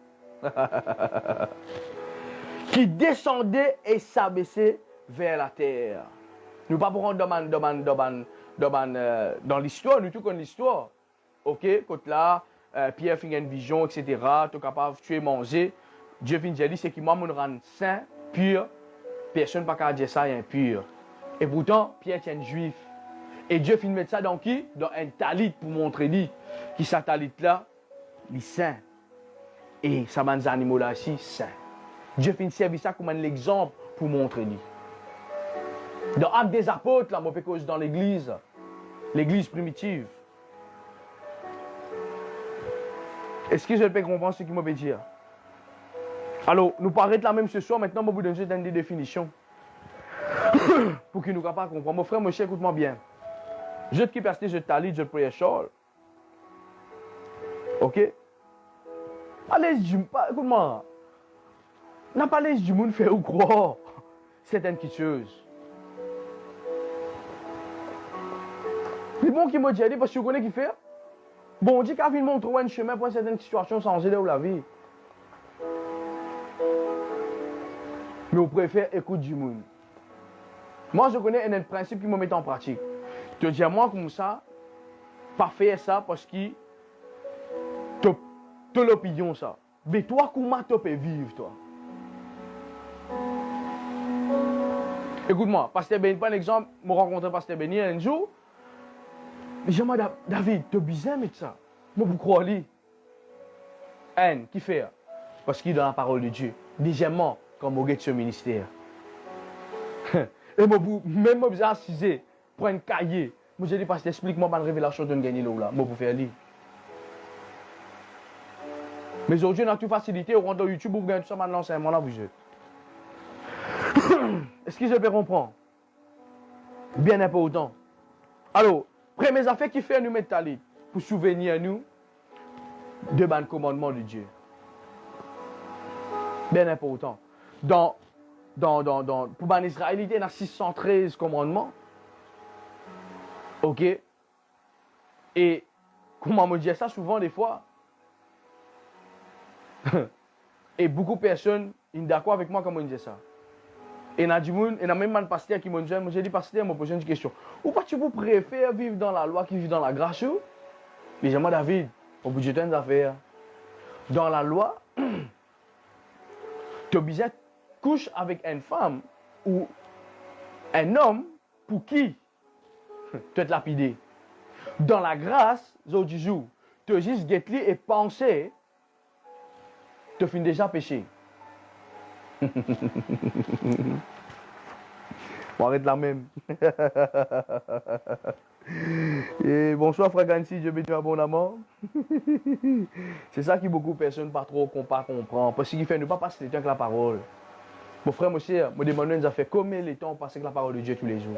Qui descendait et s'abaissait vers la terre. Nous ne pouvons pas dans l'histoire, nous tout connaissons l'histoire. Ok, quand là, Pierre fait une vision, etc. Tu es capable de tuer, manger. Dieu vient dire, c'est qu'il m'a rendu saint, pur. Personne ne peut pas dire ça, il est impur. Et pourtant, Pierre est un juif. Et Dieu finit de mettre ça dans qui? Dans un talit pour montrer lui. Qui ça talit là? Il est saint. Et ça m'a des animaux là aussi, saint. Dieu finit de servir ça comme un exemple pour montrer lui. Dans Actes des apôtres, là, dans l'église primitive. Est-ce que je peux comprendre ce qu'il m'a dire? Alors, nous paraît la même ce soir, maintenant, je vais vous donner des définitions. Pour qu'il nous capable de comprendre. Mon frère, mon cher, écoute-moi bien. Je te quitte, je t'allie, je te prie, Charles. Ok? Allez, écoute-moi. N'a pas l'aise du monde faire ou croire certaines choses. Mais bon, qui m'a dit, parce que tu connais qui fait. Bon, on dit qu'il montre un chemin pour certaines situations sans aider la vie. Mais on préfère écouter du monde. Moi, je connais un principe qui me met en pratique. Tu dis à moi comme ça, pas faire ça parce que tu as l'opinion ça. Mais toi, comment tu peux vivre, toi? Écoute-moi, Pasteur Béni, par exemple, je rencontre Pasteur Béni un jour. Je dis, David, tu es bizarre, mais ça. Moi, vous croyez? Anne, qui fait? Parce qu'il est dans la parole de Dieu. Deuxièmement, comme vous êtes ce ministère. Et même moi, vous assisez, prendre un cahier. Moi, je dis, Pasteur, explique-moi une révélation de gagner là. Moi, vous faire lire. Mais aujourd'hui, on a toute facilité. On rentre dans YouTube, vous gagnez tout ça maintenant, c'est un moment là, vous êtes. Est-ce que je peux comprendre? Bien important. Alors, première affaire qui fait nous mettre à l'île pour souvenir nous de ban commandement de Dieu. Bien important. Pour ban Israélite, il y a 613 commandements. Ok? Et comment me dire ça souvent des fois? Et beaucoup de personnes sont d'accord avec moi quand on dit ça. Et il y a même un pasteur qui m'a dit, j'ai dit, pasteur, je me pose une question. Pourquoi tu préfères vivre dans la loi qui vit dans la grâce? Mais j'ai dit, David, au bout de temps, affaires. Dans la loi, tu es obligé de coucher avec une femme ou un homme pour qui tu es lapidé. Dans la grâce, tu es juste guetter et penser, tu finis déjà péché. On arrête la même. Et bonsoir frère Gansi, je bénis abondamment. C'est ça qui beaucoup de personnes pas trop comprennent. Parce qu'il fait ne pas passer le temps avec la parole. Mon frère, mon cher, me demande nous a fait combien de temps on passe avec la parole de Dieu tous les jours.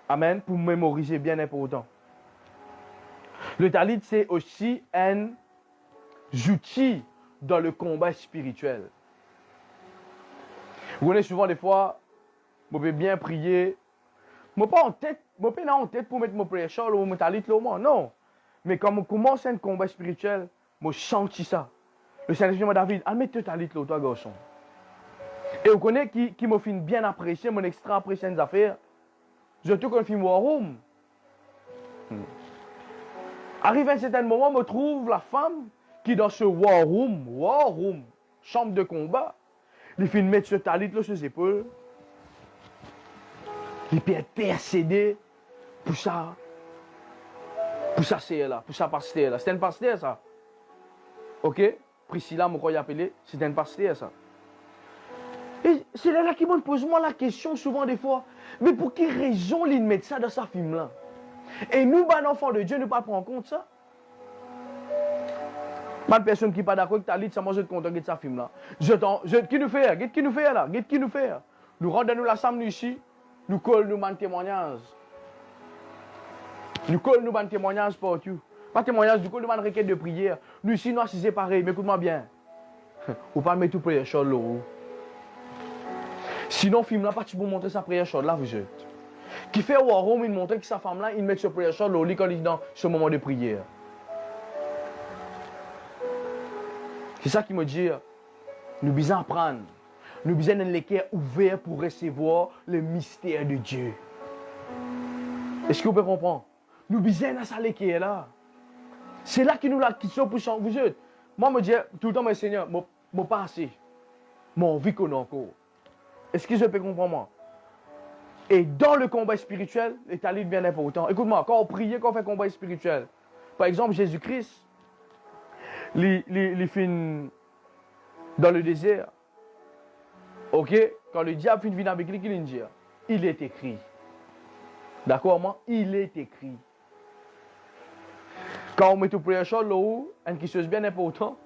Amen. Pour mémoriser, bien important. Le talit, c'est aussi un outil dans le combat spirituel. Vous connaissez souvent des fois, je peux bien prier. Je ne pas en tête pour mettre mon prière ou mon talit là au moins. Non. Mais quand on commence un combat spirituel, je sens ça. Le Seigneur dit, David, mets ton talit là, toi, garçon. Et vous connaissez qui m'a fait bien apprécier, mon extra apprécié des affaires. Je te confie War Room. Arrive à un certain moment, je trouve la femme qui dans ce war room, chambre de combat, il finit de mettre ce talit là sur ses épaules. Il peut intercéder pour ça c'est là, pour ça pasteur là. C'est un pasteur ça. Ok? Priscilla, mon croyait appelé, c'est un pasteur ça. Et c'est là qui me pose moi la question souvent des fois. Mais pour quelle raison il met ça dans sa film là? Et nous, ben enfants de Dieu, ne pas prendre en compte ça. Pas de personne qui n'est pas d'accord avec ta liste, ça moi je te content de sa film là. Qui nous fait? Qui nous fait là? Qui nous fait? Nous rendons nous l'assemblée ici, nous collons nous un témoignage. Nous collons nous un témoignage pour tout. Pas témoignage, du coup, nous avons une requête de prière. Nous ici, nous c'est séparés, mais écoute-moi bien. Ou pas mettre tout prière chaud là. Sinon, film là, pas tu peux montrer sa prière chaude là, vous êtes. Qui fait au Rome, il montre que sa femme là, il met sa prière chaude là, quand il est dans ce moment de prière. C'est ça qui me dit, nous devons apprendre. Nous devons avoir les cœurs ouverts pour recevoir le mystère de Dieu. Est-ce que vous pouvez comprendre? Nous devons avoir ça les cœurs là. C'est là que nous la question pour changer. Vous êtes. Moi, je me dis tout le temps, mon Seigneur, mon passé, mon vie qu'on a encore. Est-ce que je peux comprendre moi? Et dans le combat spirituel, les talits bien important. Écoute-moi, quand on prie, quand on fait combat spirituel, par exemple, Jésus-Christ, il finit dans le désert. Ok? Quand le diable finit avec lui, qu'il dit, il est écrit. D'accord, moi? Il est écrit. Quand on met tout prière chaud, une question bien importante,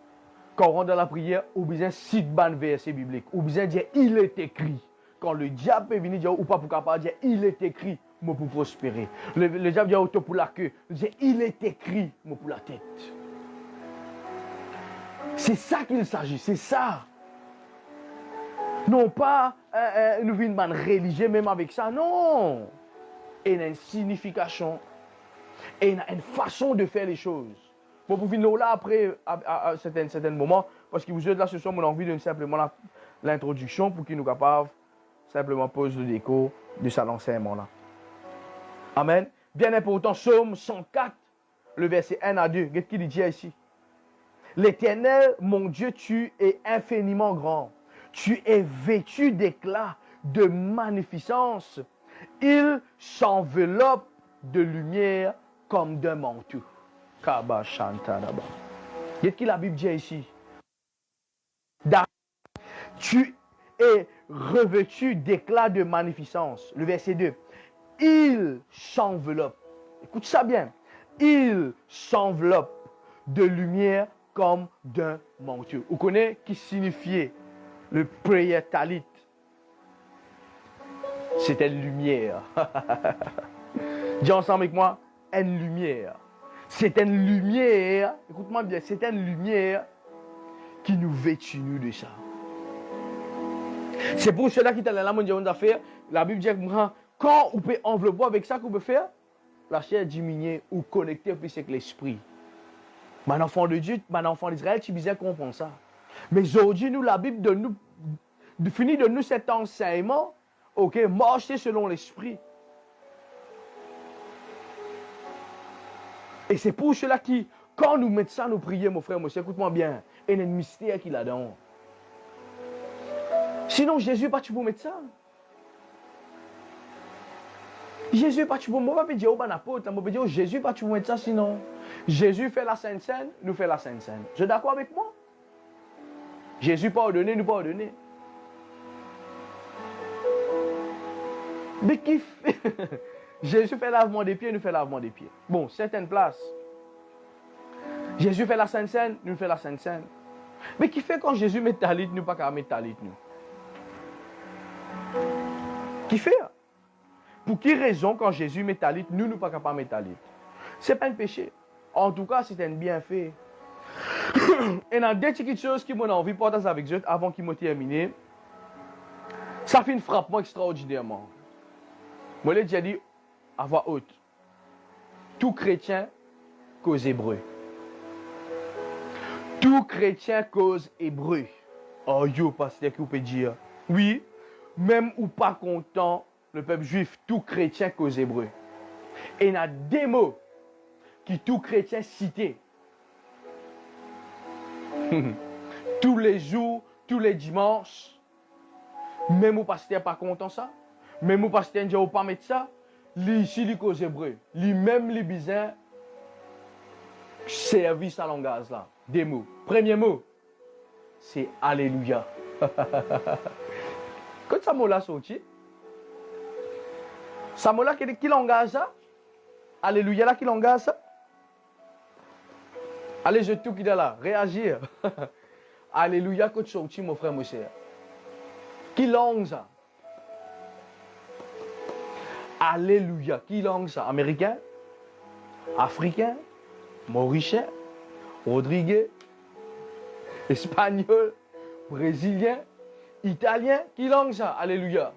quand on rentre dans la prière, on a besoin de citer un verset biblique. On a besoin de dire, il est écrit. Quand le diable peut venir dire, ou pas pour capable dire, il est écrit, moi pour prospérer. Le diable dit, auto pour la queue. Il dit, il est écrit, moi pour la tête. C'est ça qu'il s'agit, c'est ça. Non pas nous venons de religieux même avec ça, non. Il y a une signification, et il y a une façon de faire les choses. Bon, pour venir là après, à certains moments, parce que vous êtes là ce soir, on a envie de simplement l'introduction pour qu'il nous capable simplement poser le déco de cet enseignement-là. Amen. Bien important, Psaume 104, le verset 1 à 2. Qu'est-ce qu'il dit ici? L'Éternel, mon Dieu, tu es infiniment grand. Tu es vêtu d'éclat, de magnificence. Il s'enveloppe de lumière comme d'un manteau. Kaba Shantaraba. Qu'est-ce que la Bible dit ici? Tu es revêtu d'éclat de magnificence. Le verset 2. Il s'enveloppe. Écoute ça bien. Il s'enveloppe de lumière comme d'un manteau. Vous connaissez qui signifiait le prayer talit? C'était une lumière. Dis ensemble avec moi, une lumière. C'est une lumière, écoute-moi bien, c'est une lumière qui nous vêtit nous de ça. C'est pour cela qu'il t'a la mondiale d'affaires. La Bible dit que quand on peut envelopper avec ça qu'on peut faire, la chair diminue ou connecter plus avec l'esprit. Mon enfant de Dieu, mon enfant d'Israël, tu disais comprendre ça. Mais aujourd'hui, nous, la Bible finit de nous cet enseignement, ok, marcher selon l'esprit. Et c'est pour cela que, quand nous mettons ça, nous prions, mon frère, monsieur, écoute-moi bien, il y a un mystère qu'il a dedans. Sinon, Jésus, pas tu peux mettre ça. Jésus, pas tu peux, moi, pas dire au bon apôtre, moi, pas dire Jésus, pas tu peux mettre ça, sinon. Jésus fait la Sainte Seine, nous fait la Sainte Seine. Vous êtes d'accord avec moi? Jésus pardonné, nous pardonner. Mais qui fait? Jésus fait lavement des pieds, nous fait lavement des pieds. Bon, certaines places. Jésus fait la Sainte Seine, nous fait la Sainte Seine. Mais qui fait quand Jésus met talit, nous pas qu'à mettre talit, nous? Qui fait? Pour quelle raison quand Jésus met talit, nous pas qu'à mettre talit? Ce n'est pas un péché. En tout cas, c'est un bienfait. Et dans deux petites choses qui m'ont envie de partager avec vous avant qu'il m'ait terminé, ça fait une frappe moi extraordinairement. Moi, je l'ai déjà dit à voix haute. Tout chrétien cause hébreu. Tout chrétien cause hébreu. Oh, yo, pasteur, qui vous peut dire? Oui, même ou pas content, le peuple juif, tout chrétien cause hébreu. Et il y a des mots qui tout chrétien citait. Tous les jours, tous les dimanches. Même au pasteur pas content ça. Même au pasteur dit pas mettre ça. Ici, les causes hébreux. Lui-même, les bizarres. Service à langage là. Des mots. Premier mot. C'est Alléluia. Quand ça mot là sorti. Ça mot là qui langage ça? Alléluia là qui langage ça? Allez, je tout qui est là. Réagir. Alléluia quand tu sorti mon frère, mon cher. Qui langue ça? Alléluia. Qui langue ça? Américain? Africain? Mauricien? Rodriguez? Espagnol? Brésilien? Italien? Qui langue ça? Alléluia.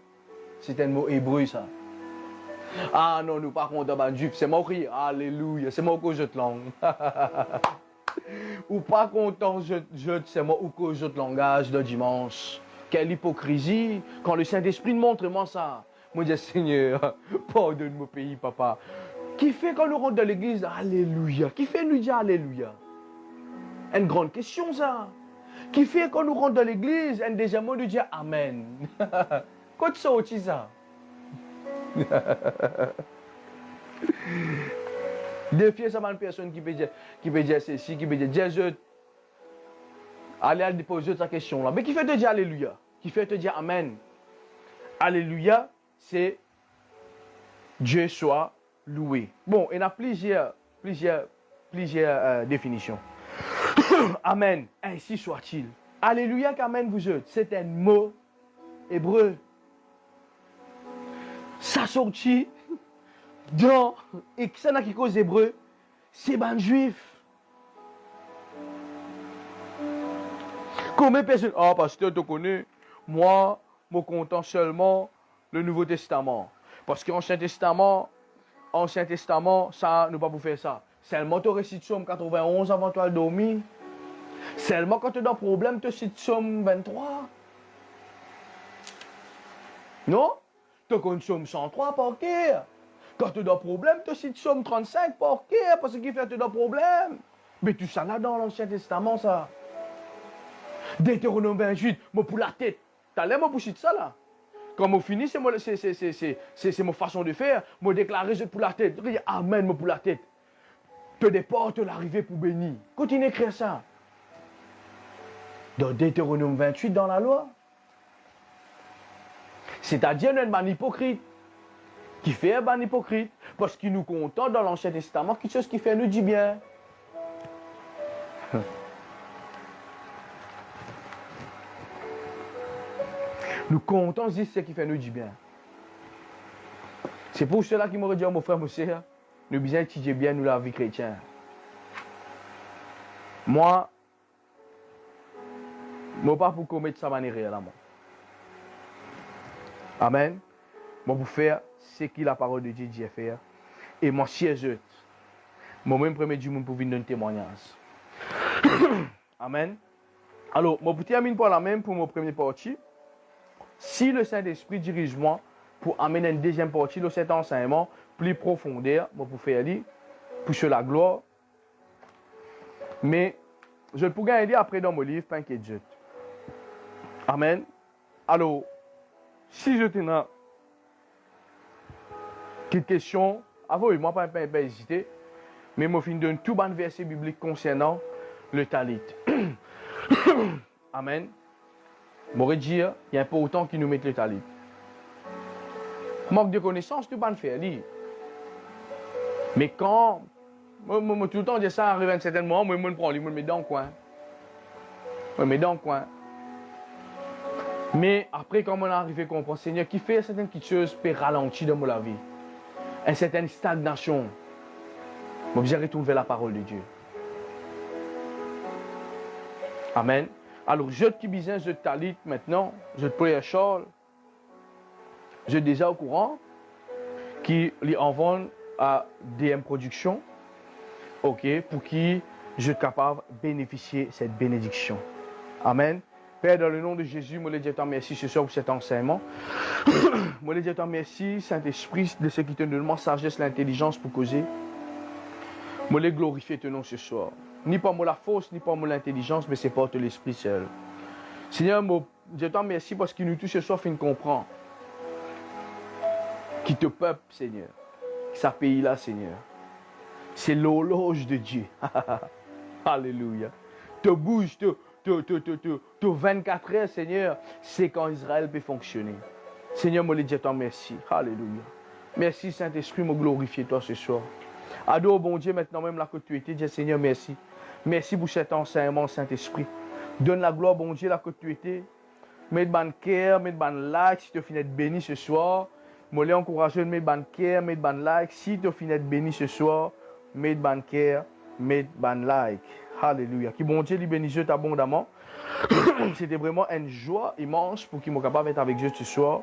C'est un mot hébreu ça. Ah non, nous par contre, c'est moi qui Alléluia. C'est moi qui je te langue. Ou pas content, c'est moi qui je te langage de dimanche. Quelle hypocrisie. Quand le Saint-Esprit montre-moi ça. Moi, je dis, Seigneur, pardonne mon pays, papa. Qui fait quand nous rentrons dans l'église, Alléluia? Qui fait nous dire Alléluia? Une grande question, ça. Qui fait quand nous rentrons dans l'église, un deuxième mot, nous dire Amen? Quand tu sortis ça? Défier ça, une personne qui peut dire ceci, qui peut dire Jésus. Allez déposer ta question là. Mais qui fait te dire Alléluia? Qui fait te dire Amen? Alléluia, c'est Dieu soit loué. Bon, il y a plusieurs définitions. Amen, ainsi soit-il. Alléluia qu'Amen vous êtes, c'est un mot hébreu. Ça sortit dans, et ça n'a qui cause hébreu, c'est ban juif. Combien de personnes, ah pasteur, tu connais, moi, je content seulement le Nouveau Testament. Parce qu'Ancien Testament, ça, nous pas pour faire ça. Seulement tu récites Somme 91 avant toi de dormir. Seulement quand tu as des problèmes, tu récites Somme 23. Non? Tu connais Somme 103 par cœur. Quand tu as des problèmes, tu récites Somme 35 par cœur parce qu'il fait des problèmes. Mais tout ça là dans l'Ancien Testament, ça. Deutéronome 28, moi pour la tête. T'as l'air moi pour ça là. Quand je finis, c'est ma façon de faire. Je déclare pour la tête. Je dis Amen moi pour la tête. Te déporte l'arrivée pour bénir. Continue à écrire ça. Dans Deutéronome 28 dans la loi. C'est-à-dire un hypocrite. Qui fait un hypocrite. Parce qu'il nous contente dans l'Ancien Testament quelque chose qui fait nous du bien. Nous comptons juste ce qui fait nous du bien. C'est pour cela qu'il m'aurait dit, mon frère, mon sœur, nous besoin étudier bien nous la vie chrétienne. Moi, je ne pas pour commettre ça manière réellement. Amen. Moi pour faire ce que la parole de Dieu dit à faire. Et moi, si je moi-même, premier du monde pour venir donner un témoignage. Amen. Alors, moi pour terminer par la même pour mon premier partie. Si le Saint-Esprit dirige moi pour amener une deuxième partie de cet enseignement plus profondeur, pour faire aller, pour sur la gloire. Mais je pourrais aller après dans mon livre, pas inquiète. Amen. Alors, si je tenais quelques questions, moi pas hésiter, mais je finis d'un tout bon verset biblique concernant le talit. Amen. M'aurait dit, il y a un peu autant qui nous mettent le talit. Manque de connaissances, tu ne peux pas le faire. Mais quand, moi, tout le temps, je dis ça arrive à un certain moment, moi, je prends, je me mets dans le coin. Je me mets dans le coin. Mais après, quand on arrive à comprendre, Seigneur, qui fait certaines petites choses peut ralentir dans ma vie. Une certaine stagnation. Moi, je retourne vers la parole de Dieu. Amen. Alors, je qui besoin de talit maintenant, je te prie à Charles, je suis déjà au courant, qui lui envoie à DM Production, ok, pour qui je suis capable de bénéficier de cette bénédiction. Amen. Père, dans le nom de Jésus, moi, je dis merci ce soir pour cet enseignement. Moi, je dis merci, Saint-Esprit, de ce qui te donne la sagesse, l'intelligence pour causer. Moi, je glorifie ton nom ce soir. Ni par la force, ni par l'intelligence, mais c'est par l'Esprit seul. Seigneur, je te remercie parce qu'il nous touche ce soir, il comprend. Qui te peuple, Seigneur. Sa pays là, Seigneur. C'est l'horloge de Dieu. Alléluia. Te bouge, te 24 heures, Seigneur, c'est quand Israël peut fonctionner. Seigneur, moi, je te remercie. Alléluia. Merci, Saint-Esprit, me glorifier toi ce soir. Adore, bon Dieu, maintenant même là que tu étais, Dieu Seigneur, merci. Merci pour cet enseignement, Saint-Esprit. Donne la gloire, bon Dieu, là que tu étais. Mets ban cœur, mets ban like, si tu finis d'être béni ce soir. Moi, les encourager, mets ban cœur, mets ban like. Si tu finis d'être béni ce soir, mets ban cœur, mets ban like. Alléluia. Qui bon Dieu, lui bénisse abondamment. C'était vraiment une joie immense pour qu'il soit capable d'être avec Dieu ce soir.